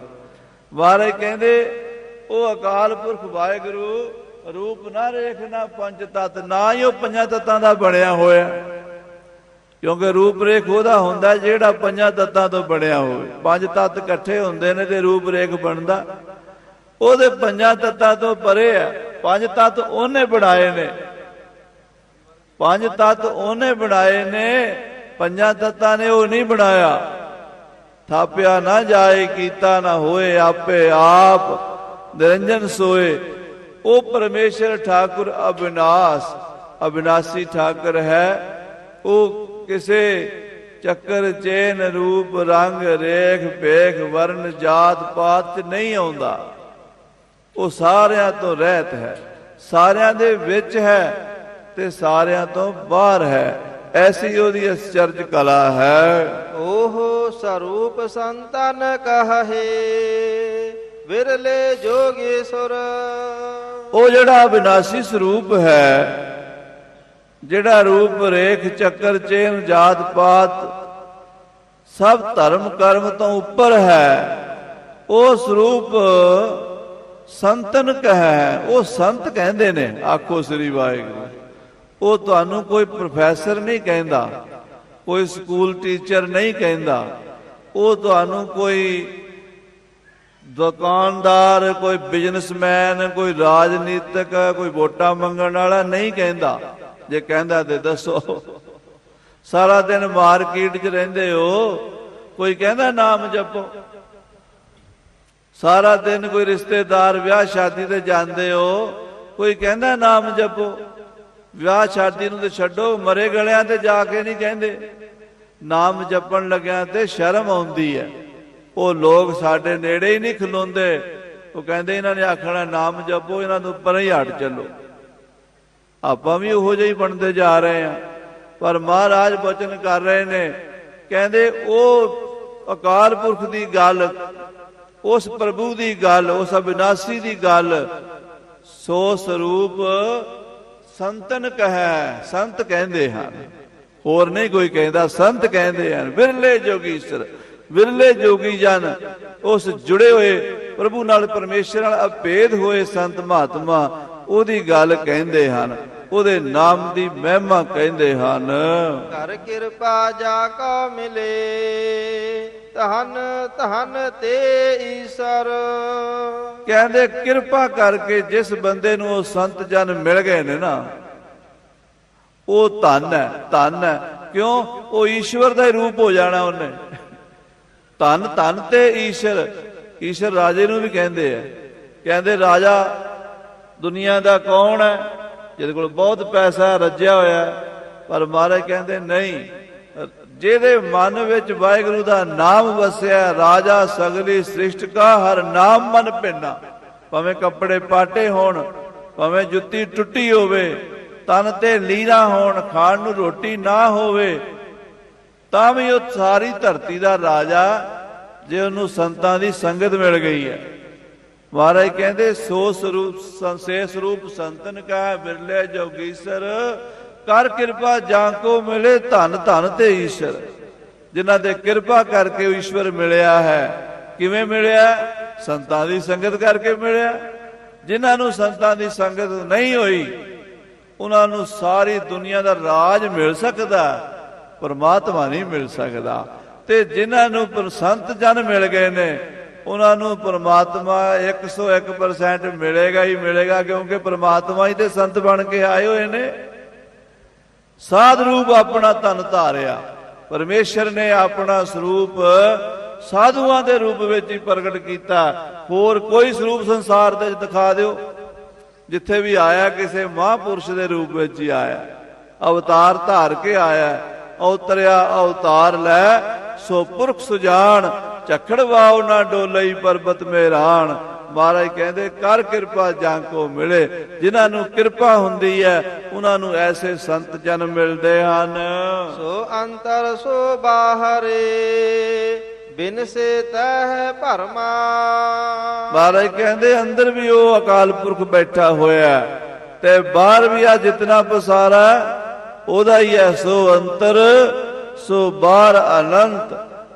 ਮਹਾਰਾਜ ਕਹਿੰਦੇ ਉਹ ਅਕਾਲ ਪੁਰਖ ਵਾਹਿਗੁਰੂ ਰੂਪ ਨਾ ਰੇਖ ਨਾ ਪੰਜ ਤਤ, ਨਾ ਹੀ ਉਹ 5 ਤਤਾਂ ਦਾ ਬਣਿਆ ਹੋਇਆ। ਕਿਉਂਕਿ ਰੂਪ ਰੇਖ ਉਹਦਾ ਹੁੰਦਾ ਜਿਹੜਾ ਪੰਜਾਂ ਤੱਤਾਂ ਤੋਂ ਬਣਿਆ ਹੋਵੇ। ਪੰਜ ਤੱਤ ਇਕੱਠੇ ਹੁੰਦੇ ਨੇ ਤੇ ਰੂਪ ਰੇਖ ਬਣਦਾ। ਉਹਦੇ ਪੰਜਾਂ ਤੱਤਾਂ ਤੋਂ ਪਰੇ ਆ। ਪੰਜ ਤੱਤ ਉਹਨੇ ਬਣਾਏ ਨੇ, ਪੰਜ ਤੱਤ ਉਹਨੇ ਬਣਾਏ ਨੇ, ਪੰਜਾਂ ਤੱਤਾਂ ਨੇ ਉਹ ਨਹੀਂ ਬਣਾਇਆ। ਥਾਪਿਆ ਨਾ ਜਾਏ ਕੀਤਾ ਨਾ ਹੋਏ, ਆਪੇ ਆਪ ਨਿਰੰਜਨ ਸੋਏ। ਉਹ ਪਰਮੇਸ਼ਰ ਠਾਕੁਰ ਅਬਿਨਾਸ਼ ਅਬਿਨਾਸੀ ਠਾਕੁਰ ਹੈ। ਉਹ ਕਿਸੇ ਚੱਕਰ ਚੇਨ ਰੂਪ ਰੰਗ ਰੇਖ ਭੇਖ ਵਰਨ ਜਾਤ ਪਾਤ ਚ ਨਹੀਂ ਆਉਂਦਾ। ਉਹ ਸਾਰਿਆਂ ਤੋਂ ਰਹਿਤ ਹੈ, ਸਾਰਿਆਂ ਦੇ ਵਿੱਚ ਹੈ ਤੇ ਸਾਰਿਆਂ ਤੋਂ ਬਾਹਰ ਹੈ। ਐਸੀ ਉਹਦੀ ਅਚਰਜ ਕਲਾ ਹੈ। ਉਹ ਸਰੂਪ ਸੰਤਨ ਕਹੇ ਵਿਰਲੇ ਜੋਗੀਸੁਰ। ਉਹ ਜਿਹੜਾ ਅਬਿਨਾਸੀ ਸਰੂਪ ਹੈ, ਜਿਹੜਾ ਰੂਪ ਰੇਖ ਚੱਕਰ ਚੇਨ ਜਾਤ ਪਾਤ ਸਭ ਧਰਮ ਕਰਮ ਤੋਂ ਉੱਪਰ ਹੈ, ਉਹ ਸਰੂਪ ਸੰਤਨ ਕਹੈ। ਉਹ ਸੰਤ ਕਹਿੰਦੇ ਨੇ। ਆਖੋ ਸ੍ਰੀ ਵਾਹਿਗੁਰੂ। ਉਹ ਤੁਹਾਨੂੰ ਕੋਈ ਪ੍ਰੋਫੈਸਰ ਨਹੀਂ ਕਹਿੰਦਾ, ਕੋਈ ਸਕੂਲ ਟੀਚਰ ਨਹੀਂ ਕਹਿੰਦਾ, ਉਹ ਤੁਹਾਨੂੰ ਕੋਈ ਦੁਕਾਨਦਾਰ, ਕੋਈ ਬਿਜ਼ਨਸਮੈਨ, ਕੋਈ ਰਾਜਨੀਤਿਕ, ਕੋਈ ਵੋਟਾਂ ਮੰਗਣ ਵਾਲਾ ਨਹੀਂ ਕਹਿੰਦਾ। ਜੇ ਕਹਿੰਦਾ ਤੇ ਦੱਸੋ। ਸਾਰਾ ਦਿਨ ਮਾਰਕੀਟ 'ਚ ਰਹਿੰਦੇ ਹੋ, ਕੋਈ ਕਹਿੰਦਾ ਨਾਮ ਜਪੋ। ਸਾਰਾ ਦਿਨ ਕੋਈ ਰਿਸ਼ਤੇਦਾਰ ਵਿਆਹ ਸ਼ਾਦੀ ਤੇ ਜਾਂਦੇ ਹੋ, ਕੋਈ ਕਹਿੰਦਾ ਨਾਮ ਜਪੋ। ਵਿਆਹ ਸ਼ਾਦੀ ਨੂੰ ਤੇ ਛੱਡੋ, ਮਰੇ ਗਲਿਆਂ ਤੇ ਜਾ ਕੇ ਨਹੀਂ ਕਹਿੰਦੇ। ਨਾਮ ਜਪਣ ਲੱਗਿਆਂ ਤੇ ਸ਼ਰਮ ਆਉਂਦੀ ਹੈ। ਉਹ ਲੋਕ ਸਾਡੇ ਨੇੜੇ ਹੀ ਨਹੀਂ ਖਲੋਂਦੇ। ਉਹ ਕਹਿੰਦੇ ਇਹਨਾਂ ਨੇ ਆਖਣਾ ਨਾਮ ਜਪੋ, ਇਹਨਾਂ ਤੋਂ ਪਰੇ ਹੀ ਹਟ ਚੱਲੋ। ਆਪਾਂ ਵੀ ਉਹੋ ਜਿਹੇ ਬਣਦੇ ਜਾ ਰਹੇ ਹਾਂ। ਪਰ ਮਹਾਰਾਜ ਬਚਨ ਕਰ ਰਹੇ ਨੇ, ਕਹਿੰਦੇ ਉਹ ਅਕਾਲ ਪੁਰਖ ਦੀ ਗੱਲ, ਉਸ ਪ੍ਰਭੂ ਦੀ ਗੱਲ, ਉਸ ਅਬਿਨਾਸੀ ਦੀ ਗੱਲ, ਸੋ ਸਰੂਪ ਸੰਤਨ ਕਹੈ। ਸੰਤ ਕਹਿੰਦੇ ਹਨ, ਹੋਰ ਨਹੀਂ ਕੋਈ ਕਹਿੰਦਾ, ਸੰਤ ਕਹਿੰਦੇ ਹਨ। ਵਿਰਲੇ ਜੋਗੀਸਰ, ਵਿਰਲੇ ਜੋਗੀ ਜਨ, ਉਸ ਜੁੜੇ ਹੋਏ ਪ੍ਰਭੂ ਨਾਲ, ਪਰਮੇਸ਼ਰ ਨਾਲ ਅਭੇਦ ਹੋਏ ਸੰਤ ਮਹਾਤਮਾ ਉਹਦੀ ਗੱਲ ਕਹਿੰਦੇ ਹਨ, ਉਹਦੇ ਨਾਮ ਦੀ ਮਹਿਮਾ ਕਹਿੰਦੇ ਹਨ। ਕਰ ਕਿਰਪਾ ਜਾ ਕਾ ਮਿਲੇ ਧਨ ਧਨ ਤੇ ਈਸ਼ਰ। ਕਹਿੰਦੇ ਕਿਰਪਾ ਕਰਕੇ ਜਿਸ ਬੰਦੇ ਨੂੰ ਉਹ ਸੰਤ ਜਨ ਮਿਲ ਗਏ ਨੇ ਨਾ, ਉਹ ਧਨ ਹੈ, ਧਨ ਹੈ। ਕਿਉਂ? ਉਹ ਈਸ਼ਵਰ ਦਾ ਹੀ ਰੂਪ ਹੋ ਜਾਣਾ ਉਹਨੇ। ਧਨ ਧਨ ਤੇ ਈਸ਼ਰ। ਈਸ਼ਰ ਰਾਜੇ ਨੂੰ ਵੀ ਕਹਿੰਦੇ ਆ। ਕਹਿੰਦੇ ਰਾਜਾ ਦੁਨੀਆ ਦਾ ਕੌਣ ਹੈ? ਜਿਹਦੇ ਕੋਲ ਬਹੁਤ ਪੈਸਾ, ਰੱਜਿਆ ਹੋਇਆ। ਪਰ ਮਹਾਰਾਜ ਕਹਿੰਦੇ ਨਹੀਂ, ਜਿਹਦੇ ਮਨ ਵਿੱਚ ਵਾਹਿਗੁਰੂ ਦਾ ਨਾਮ ਵਸਿਆ, ਰਾਜਾ ਸਗਲੀ ਸ੍ਰਿਸ਼ਟ ਕਾ ਹਰ ਨਾਮ ਮਨ ਭਿੰਨਾ। ਭਾਵੇਂ ਕੱਪੜੇ ਪਾਟੇ ਹੋਣ, ਭਾਵੇਂ ਜੁੱਤੀ ਟੁੱਟੀ ਹੋਵੇ, ਤਨ ਤੇ ਲੀਰਾਂ ਹੋਣ, ਖਾਣ ਨੂੰ ਰੋਟੀ ਨਾ ਹੋਵੇ, ਤਾਂ ਵੀ ਉਹ ਸਾਰੀ ਧਰਤੀ ਦਾ ਰਾਜਾ, ਜੇ ਉਹਨੂੰ ਸੰਤਾਂ ਦੀ ਸੰਗਤ ਮਿਲ ਗਈ ਹੈ। ਮਹਾਰਾਜ ਕਹਿੰਦੇ ਸੋ ਸਰੂਪ ਸੰਸੇ ਸਰੂਪ ਸੰਤਨ ਕਾ ਬਿਰਲੇ ਜੋਗੀਸਰ। ਕਰ ਕਿਰਪਾ ਜਾਂ ਕੋ ਮਿਲੇ ਧਨ ਧਨ ਤੇ ਈਸ਼ਰ। ਜਿਨ੍ਹਾਂ ਦੇ ਕਿਰਪਾ ਕਰਕੇ ਈਸ਼ਵਰ ਮਿਲਿਆ ਹੈ। ਕਿਵੇਂ ਮਿਲਿਆ? ਸੰਤਾਂ ਦੀ ਸੰਗਤ ਕਰਕੇ ਮਿਲਿਆ। ਜਿਨ੍ਹਾਂ ਨੂੰ ਸੰਤਾਂ ਦੀ ਸੰਗਤ ਨਹੀਂ ਹੋਈ, ਉਹਨਾਂ ਨੂੰ ਸਾਰੀ ਦੁਨੀਆ ਦਾ ਰਾਜ ਮਿਲ ਸਕਦਾ, ਪਰਮਾਤਮਾ ਨਹੀਂ ਮਿਲ ਸਕਦਾ। ਤੇ ਜਿਨ੍ਹਾਂ ਨੂੰ ਸੰਤ ਜਨ ਮਿਲ ਗਏ ਨੇ, ਉਹਨਾਂ ਨੂੰ ਪਰਮਾਤਮਾ 101% ਮਿਲੇਗਾ ਹੀ ਮਿਲੇਗਾ। ਕਿਉਂਕਿ ਪਰਮਾਤਮਾ ਹੀ ਤੇ ਸੰਤ ਬਣ ਕੇ ਆਏ ਹੋਏ ਨੇ। ਸਾਧ ਰੂਪ ਆਪਣਾ ਤਨ ਧਾਰਿਆ। ਪਰਮੇਸ਼ਰ ਨੇ ਆਪਣਾ ਸਰੂਪ ਸਾਧੂਆਂ ਦੇ ਰੂਪ ਵਿੱਚ ਹੀ ਪ੍ਰਗਟ ਕੀਤਾ। ਹੋਰ ਕੋਈ ਸਰੂਪ ਸੰਸਾਰ ਦੇ ਦਿਖਾ ਦਿਓ। ਜਿੱਥੇ ਵੀ ਆਇਆ ਕਿਸੇ ਮਹਾਂਪੁਰਸ਼ ਦੇ ਰੂਪ ਵਿੱਚ ਹੀ ਆਇਆ, ਅਵਤਾਰ ਧਾਰ ਕੇ ਆਇਆ। ਉਤਰਿਆ ਅਵਤਾਰ ਲੈ ਸੋ ਪੁਰਖ ਸੁਜਾਨ, ਝਖੜ ਵਾਉ ਨਾ ਡੋਲਈ ਪਰਬਤ ਮੇਰਾਨ। ਮਹਾਰਾਜ ਕਹਿੰਦੇ ਕਰ ਕਿਰਪਾ ਜਾਂ ਕੋ ਮਿਲੇ। ਜਿਨ੍ਹਾਂ ਨੂੰ ਕਿਰਪਾ ਹੁੰਦੀ ਹੈ, ਉਹਨਾਂ ਨੂੰ ਐਸੇ ਸੰਤ ਜਨ ਮਿਲਦੇ ਹਨ। ਸੋ ਅੰਤਰ ਸੋ ਬਾਹਰੇ ਬਿਨ ਸੇ ਤਹਿ ਭਰਮਾ। ਮਹਾਰਾਜ ਕਹਿੰਦੇ ਅੰਦਰ ਵੀ ਉਹ ਅਕਾਲ ਪੁਰਖ ਬੈਠਾ ਹੋਇਆ ਤੇ ਬਾਹਰ ਵੀ ਆ ਜਿਤਨਾ ਪਸਾਰਾ ਉਹਦਾ ਹੀ ਹੈ। ਸੋ ਅੰਤਰ ਸੋ ਬਾਹਰ ਅਨੰਤ,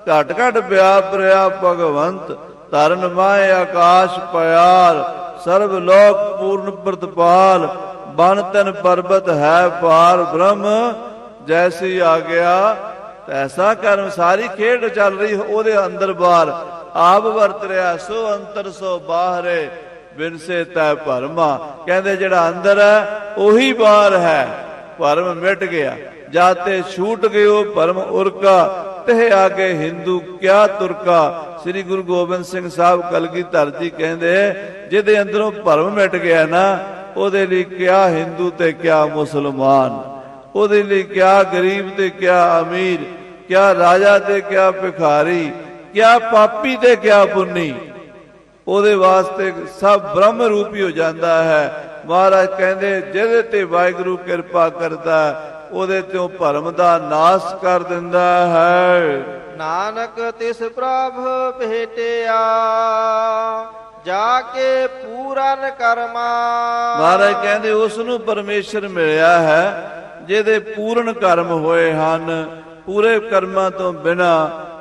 ਘਟ ਘਟ ਵਿਆਪ ਰਿਹਾ ਭਗਵੰਤ। ਧਰਨ ਮਾਏ ਆਕਾਸ਼ ਪਿਆਰ, ਸਰਬ ਲੋਕ ਪੂਰਨ ਪ੍ਰਤਪਾਲ। ਬਨ ਤਨ ਪਰਬਤ ਹੈ ਪਾਰ ਬ੍ਰਹਮ, ਜੈਸੀ ਆ ਗਿਆ ਤੈਸਾ ਕਰਮ। ਸਾਰੀ ਖੇਡ ਚੱਲ ਰਹੀ ਉਹਦੇ ਅੰਦਰ ਬਾਹਰ, ਆਪ ਵਰਤ ਰਿਹਾ ਸੋ ਅੰਤਰ ਸੋ ਬਾਹਰੇ, ਬਿਨਸੇ ਤੈ ਭਰਮਾ। ਕਹਿੰਦੇ ਜਿਹੜਾ ਅੰਦਰ ਹੈ ਉਹੀ ਬਾਹਰ ਹੈ, ਭਰਮ ਮਿਟ ਗਿਆ। ਜਾਤੇ ਛੂਟ ਗਇਓ ਭਰਮ ਉਰਕਾ, ਤੇ ਆਗੇ ਹਿੰਦੂ ਕਿਆ ਤੁਰਕਾ। ਸ੍ਰੀ ਗੁਰੂ ਗੋਬਿੰਦ ਸਿੰਘ ਸਾਹਿਬ ਕਲਗੀਧਰ ਜੀ ਕਹਿੰਦੇ ਜਿਹਦੇ ਅੰਦਰੋਂ ਭਰਮ ਮਿਟ ਗਿਆ ਨਾ, ਉਹਦੇ ਲਈ ਕਿਆ ਹਿੰਦੂ ਤੇ ਕਿਆ ਮੁਸਲਮਾਨ, ਉਹਦੇ ਲਈ ਕਿਆ ਗਰੀਬ ਤੇ ਕਿਆ ਅਮੀਰ, ਕਿਆ ਰਾਜਾ ਤੇ ਕਿਆ ਭਿਖਾਰੀ, ਕਿਆ ਪਾਪੀ ਤੇ ਕਿਆ ਪੁੰਨੀ, ਉਹਦੇ ਵਾਸਤੇ ਸਭ ਬ੍ਰਹਮ ਰੂਪੀ ਹੋ ਜਾਂਦਾ ਹੈ। ਮਹਾਰਾਜ ਕਹਿੰਦੇ ਜਿਹਦੇ ਤੇ ਵਾਹਿਗੁਰੂ ਕਿਰਪਾ ਕਰਦਾ ਉਹਦੇ ਤੋਂ ਭਰਮ ਦਾ ਨਾਸ਼ ਕਰ ਦਿੰਦਾ ਹੈ। ਨਾਨਕ ਤਿਸ ਪ੍ਰਭ ਭੇਟਿਆ, ਜਾ ਕੇ ਪੂਰਨ ਕਰਮਾ। ਮਹਾਰਾਜ ਕਹਿੰਦੇ ਉਸ ਨੂੰ ਪਰਮੇਸ਼ਰ ਮਿਲਿਆ ਹੈ ਜਿਹਦੇ ਪੂਰਨ ਕਰਮ ਹੋਏ ਹਨ। ਪੂਰੇ ਕਰਮਾਂ ਤੋਂ ਬਿਨਾ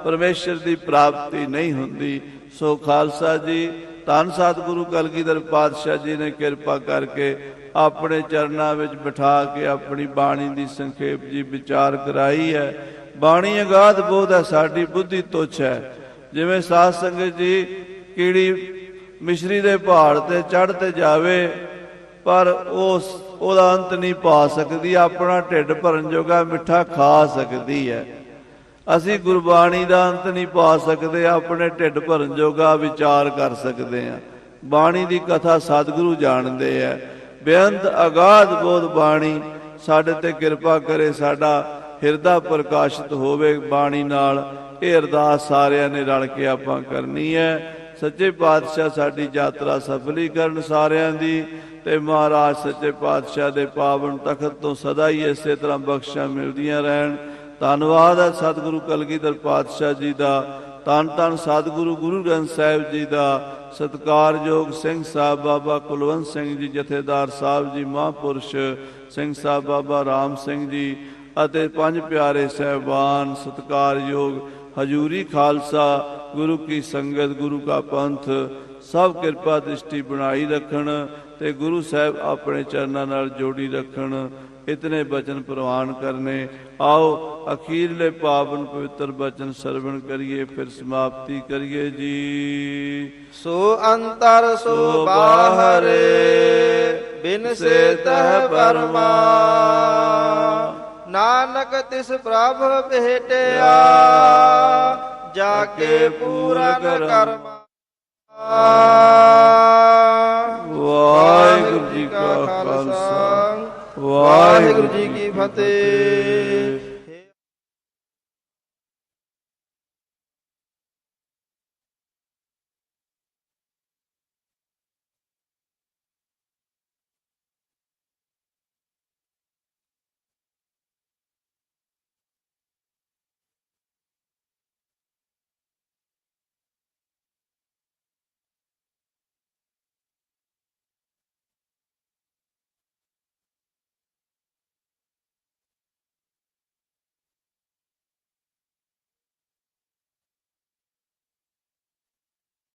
ਪਰਮੇਸ਼ਰ ਦੀ ਪ੍ਰਾਪਤੀ ਨਹੀਂ ਹੁੰਦੀ। ਸੋ ਖਾਲਸਾ ਜੀ, ਧੰਨ ਸਤਿਗੁਰੂ ਕਲਗੀਧਰ ਪਾਤਸ਼ਾਹ ਜੀ ਨੇ ਕਿਰਪਾ ਕਰਕੇ ਆਪਣੇ ਚਰਨਾਂ ਵਿੱਚ ਬਿਠਾ ਕੇ ਆਪਣੀ ਬਾਣੀ ਦੀ ਸੰਖੇਪ ਜੀ ਵਿਚਾਰ ਕਰਾਈ ਹੈ। ਬਾਣੀ ਅਗਾਧ ਬੋਧ ਹੈ, ਸਾਡੀ ਬੁੱਧੀ ਤੁੱਛ ਹੈ। ਜਿਵੇਂ ਸਾਧ ਸੰਗਤ ਜੀ ਕੀੜੀ ਮਿਸ਼ਰੀ ਦੇ ਪਹਾੜ ਤੇ ਚੜ੍ਹ ਤੇ ਜਾਵੇ ਪਰ ਉਹਦਾ ਅੰਤ ਨਹੀਂ ਪਾ ਸਕਦੀ, ਆਪਣਾ ਢਿੱਡ ਭਰਨ ਜੋਗਾ ਮਿੱਠਾ ਖਾ ਸਕਦੀ ਹੈ। ਅਸੀਂ ਗੁਰਬਾਣੀ ਦਾ ਅੰਤ ਨਹੀਂ ਪਾ ਸਕਦੇ, ਆਪਣੇ ਢਿੱਡ ਭਰਨ ਜੋਗਾ ਵਿਚਾਰ ਕਰ ਸਕਦੇ ਹਾਂ। ਬਾਣੀ ਦੀ ਕਥਾ ਸਤਿਗੁਰੂ ਜਾਣਦੇ ਆ। ਬੇਅੰਤ ਅਗਾਧ ਬੋਧ ਬਾਣੀ ਸਾਡੇ ਤੇ ਕਿਰਪਾ ਕਰੇ, ਸਾਡਾ ਹਿਰਦਾ ਪ੍ਰਕਾਸ਼ਿਤ ਹੋਵੇ ਬਾਣੀ ਨਾਲ। ਇਹ ਅਰਦਾਸ ਸਾਰਿਆਂ ਨੇ ਰਲ ਕੇ ਆਪਾਂ ਕਰਨੀ ਹੈ। ਸੱਚੇ ਪਾਤਸ਼ਾਹ ਸਾਡੀ ਯਾਤਰਾ ਸਫਲੀ ਕਰਨ ਸਾਰਿਆਂ ਦੀ, ਤੇ ਮਹਾਰਾਜ ਸੱਚੇ ਪਾਤਸ਼ਾਹ ਦੇ ਪਾਵਨ ਤਖਤ ਤੋਂ ਸਦਾ ਹੀ ਇਸੇ ਤਰ੍ਹਾਂ ਬਖਸ਼ਾਂ ਮਿਲਦੀਆਂ ਰਹਿਣ। ਧੰਨਵਾਦ ਹੈ ਸਤਿਗੁਰੂ ਕਲਗੀਧਰ ਪਾਤਸ਼ਾਹ ਜੀ ਦਾ, ਧੰਨ ਧੰਨ ਸਤਿਗੁਰੂ ਗੁਰੂ ਗ੍ਰੰਥ ਸਾਹਿਬ ਜੀ ਦਾ, ਸਤਿਕਾਰਯੋਗ ਸਿੰਘ ਸਾਹਿਬ ਬਾਬਾ ਕੁਲਵੰਤ ਸਿੰਘ ਜੀ ਜਥੇਦਾਰ ਸਾਹਿਬ ਜੀ, ਮਹਾਂਪੁਰਸ਼ ਸਿੰਘ ਸਾਹਿਬ ਬਾਬਾ ਰਾਮ ਸਿੰਘ ਜੀ ਅਤੇ ਪੰਜ ਪਿਆਰੇ ਸਹਿਬਾਨ, ਸਤਿਕਾਰਯੋਗ ਹਜੂਰੀ ਖਾਲਸਾ, ਗੁਰੂ ਕੀ ਸੰਗਤ, ਗੁਰੂ ਕਾ ਪੰਥ, ਸਭ ਕਿਰਪਾ ਦ੍ਰਿਸ਼ਟੀ ਬਣਾਈ ਰੱਖਣ ਤੇ ਗੁਰੂ ਸਾਹਿਬ ਆਪਣੇ ਚਰਨਾਂ ਨਾਲ ਜੋੜੀ ਰੱਖਣ। ਇਤਨੇ ਬਚਨ ਪ੍ਰਵਾਨ ਕਰਨੇ। ਆਓ ਅਖੀਰਲੇ ਪਾਵਨ ਪਵਿੱਤਰ ਬਚਨ ਸਰਵਣ ਕਰੀਏ, ਫਿਰ ਸਮਾਪਤੀ ਕਰੀਏ ਜੀ। ਸੋ ਅੰਤਰ ਸੋ ਬਾਹਰੇ, ਬਿਨ ਸੇ ਤਹ ਪਰਮਾ। ਨਾਨਕ ਤਿਸ ਪ੍ਰਭ ਭੇਟਿਆ, ਜਾ ਕੇ ਪੂਰਨ ਕਰਮਾ। ਵਾਹਿਗੁਰੂ ਜੀ ਕਾ ਖਾਲਸਾ, ਵਾਹਿਗੁਰੂ ਜੀ ਕੀ ਫਤਿਹ।